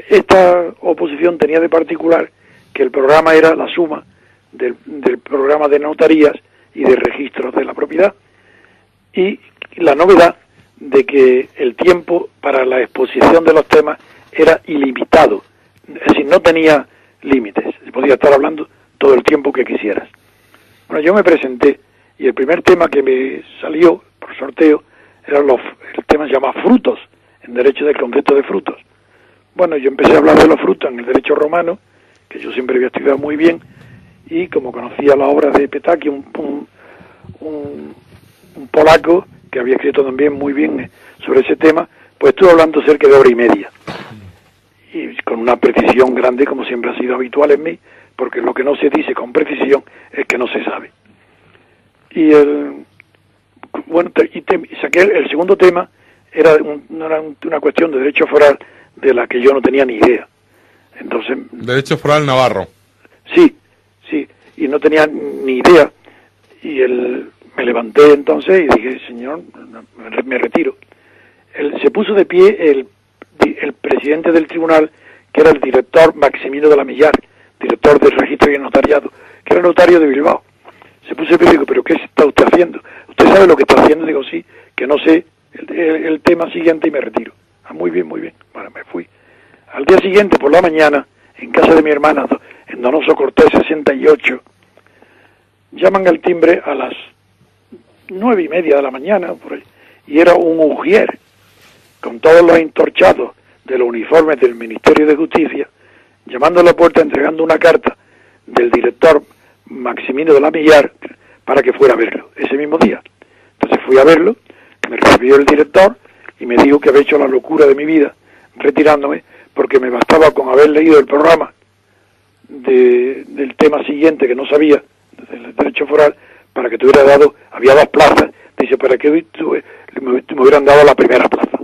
Esta oposición tenía de particular que el programa era la suma del programa de notarías y de registros de la propiedad, y la novedad de que el tiempo para la exposición de los temas era ilimitado, es decir, no tenía límites, podía estar hablando todo el tiempo que quisieras. Bueno, yo me presenté y el primer tema que me salió por sorteo era el tema se llama frutos, en derecho del concepto de frutos. Bueno, yo empecé a hablar de los frutos en el derecho romano, que yo siempre había estudiado muy bien, y como conocía la obra de Petaki, un polaco que había escrito también muy bien sobre ese tema, pues estuve hablando cerca de hora y media, y con una precisión grande, como siempre ha sido habitual en mí, porque lo que no se dice con precisión es que no se sabe. Y saqué el segundo tema, era una cuestión de derecho foral de la que yo no tenía ni idea. Entonces, Derecho foral navarro. Sí, y no tenía ni idea, y me levanté entonces y dije, señor, me retiro. Se puso de pie el presidente del tribunal, que era el director Maximino de la Millar, director del registro y el notariado, que era notario de Bilbao. Se puso de pie y digo, ¿pero qué está usted haciendo? ¿Usted sabe lo que está haciendo? Digo, sí, que no sé el tema siguiente, y me retiro. Ah, muy bien. Bueno, me fui. Al día siguiente, por la mañana, en casa de mi hermana, en Donoso Cortés 68, llaman al timbre a las 9:30 de la mañana, por ahí, y era un ujier, con todos los entorchados de los uniformes del Ministerio de Justicia, llamando a la puerta, entregando una carta del director Maximino de la Millar para que fuera a verlo ese mismo día. Entonces fui a verlo, me recibió el director y me dijo que había hecho la locura de mi vida retirándome, porque me bastaba con haber leído el programa del tema siguiente que no sabía, del derecho foral, para que te hubiera dado, había 2 plazas, dice, para que me hubieran dado la primera plaza.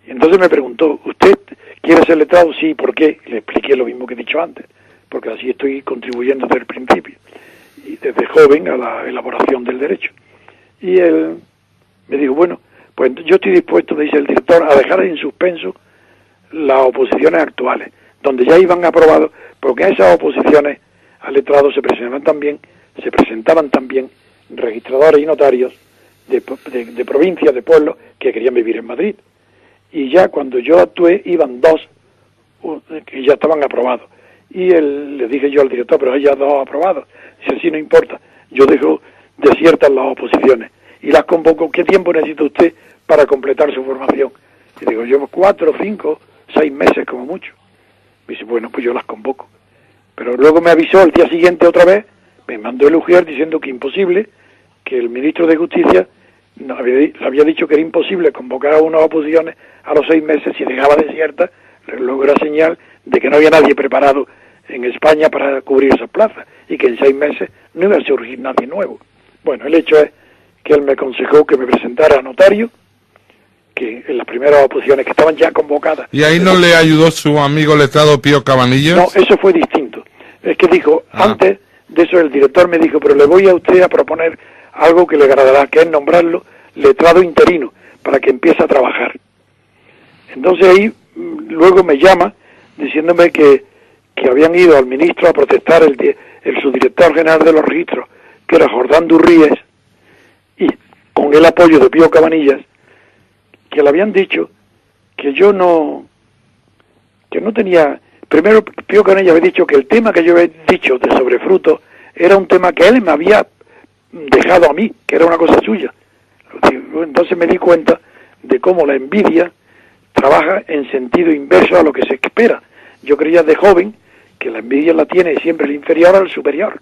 Y entonces me preguntó, ¿usted quiere ser letrado? Sí, ¿por qué? Y le expliqué lo mismo que he dicho antes, porque así estoy contribuyendo desde el principio, y desde joven a la elaboración del derecho. Y él me dijo, bueno, pues yo estoy dispuesto, me dice el director, a dejar en suspenso las oposiciones actuales, donde ya iban aprobados, porque en esas oposiciones al letrado se presentaban también registradores y notarios de provincias, de pueblos, que querían vivir en Madrid. Y ya cuando yo actué, iban 2 que ya estaban aprobados. Y le dije yo al director, pero hay ya 2 aprobados. Dice, sí, no importa, yo dejo desiertas las oposiciones y las convoco. ¿Qué tiempo necesita usted para completar su formación? Y digo, llevo 4, 5, 6 meses como mucho. Me dice, bueno, pues yo las convoco. Pero luego me avisó el día siguiente otra vez, me mandó el ujier diciendo que imposible, que el ministro de Justicia le había dicho que era imposible convocar a unas oposiciones a los 6 meses si dejaba desierta. Luego era señal de que no había nadie preparado en España para cubrir esas plazas y que en 6 meses no iba a surgir nadie nuevo. Bueno, el hecho es que él me aconsejó que me presentara a notario, que en las primeras oposiciones que estaban ya convocadas. ¿Y ahí no le ayudó su amigo letrado Pío Cabanillas? No, eso fue distinto. Es que dijo, antes de eso el director me dijo, pero le voy a usted a proponer algo que le agradará, que es nombrarlo letrado interino, para que empiece a trabajar. Entonces ahí luego me llama diciéndome que habían ido al ministro a protestar el subdirector general de los registros, que era Jordán Durríez, y con el apoyo de Pío Cabanillas, que le habían dicho que no tenía. Primero Pío Cabanillas había dicho que el tema que yo había dicho de sobrefruto era un tema que él me había dejado a mí, que era una cosa suya. Entonces me di cuenta de cómo la envidia trabaja en sentido inverso a lo que se espera. Yo creía de joven que la envidia la tiene siempre el inferior al superior,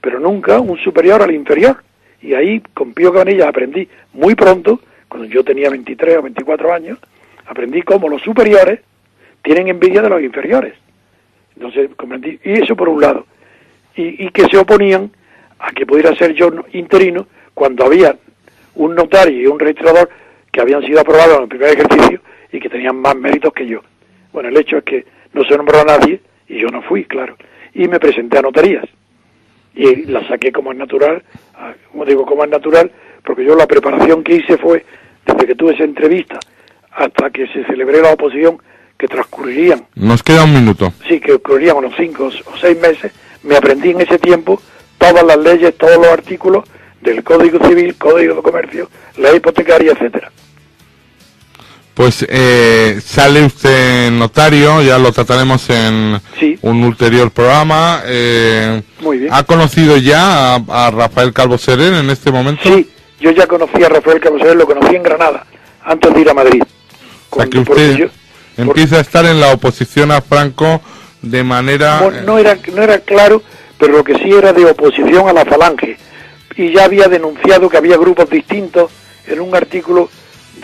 pero nunca un superior al inferior. Y ahí con Pío Cabanillas aprendí muy pronto, cuando yo tenía 23 o 24 años, aprendí cómo los superiores tienen envidia de los inferiores. Entonces comprendí, y eso por un lado, y que se oponían a que pudiera ser yo interino cuando había un notario y un registrador que habían sido aprobados en el primer ejercicio y que tenían más méritos que yo. Bueno, el hecho es que no se nombró a nadie y yo no fui, claro, y me presenté a notarías y la saqué como es natural. Como digo, como es natural, porque yo la preparación que hice fue desde que tuve esa entrevista hasta que se celebré la oposición, que transcurrirían. Nos queda un minuto. Sí, que ocurrirían unos 5 o 6 meses. Me aprendí en ese tiempo todas las leyes, todos los artículos del Código Civil, Código de Comercio, ley hipotecaria, etcétera. Pues sale usted notario, ya lo trataremos en un ulterior programa. Muy bien. ¿Ha conocido ya a Rafael Calvo Serer en este momento? Sí, yo ya conocí a Rafael Calvo Serer, lo conocí en Granada, antes de ir a Madrid. O sea que usted empieza a estar en la oposición a Franco de manera... No era claro, pero lo que sí era de oposición a la Falange. Y ya había denunciado que había grupos distintos en un artículo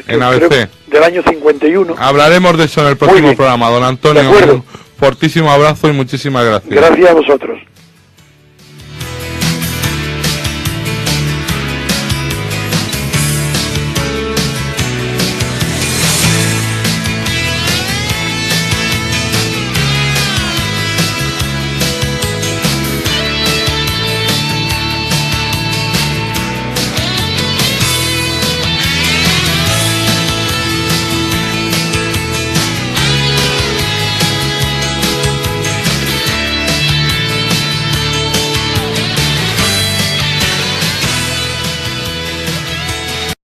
en ABC del año 51. Hablaremos de eso en el próximo programa. Don Antonio, un fortísimo abrazo y muchísimas gracias. Gracias a vosotros.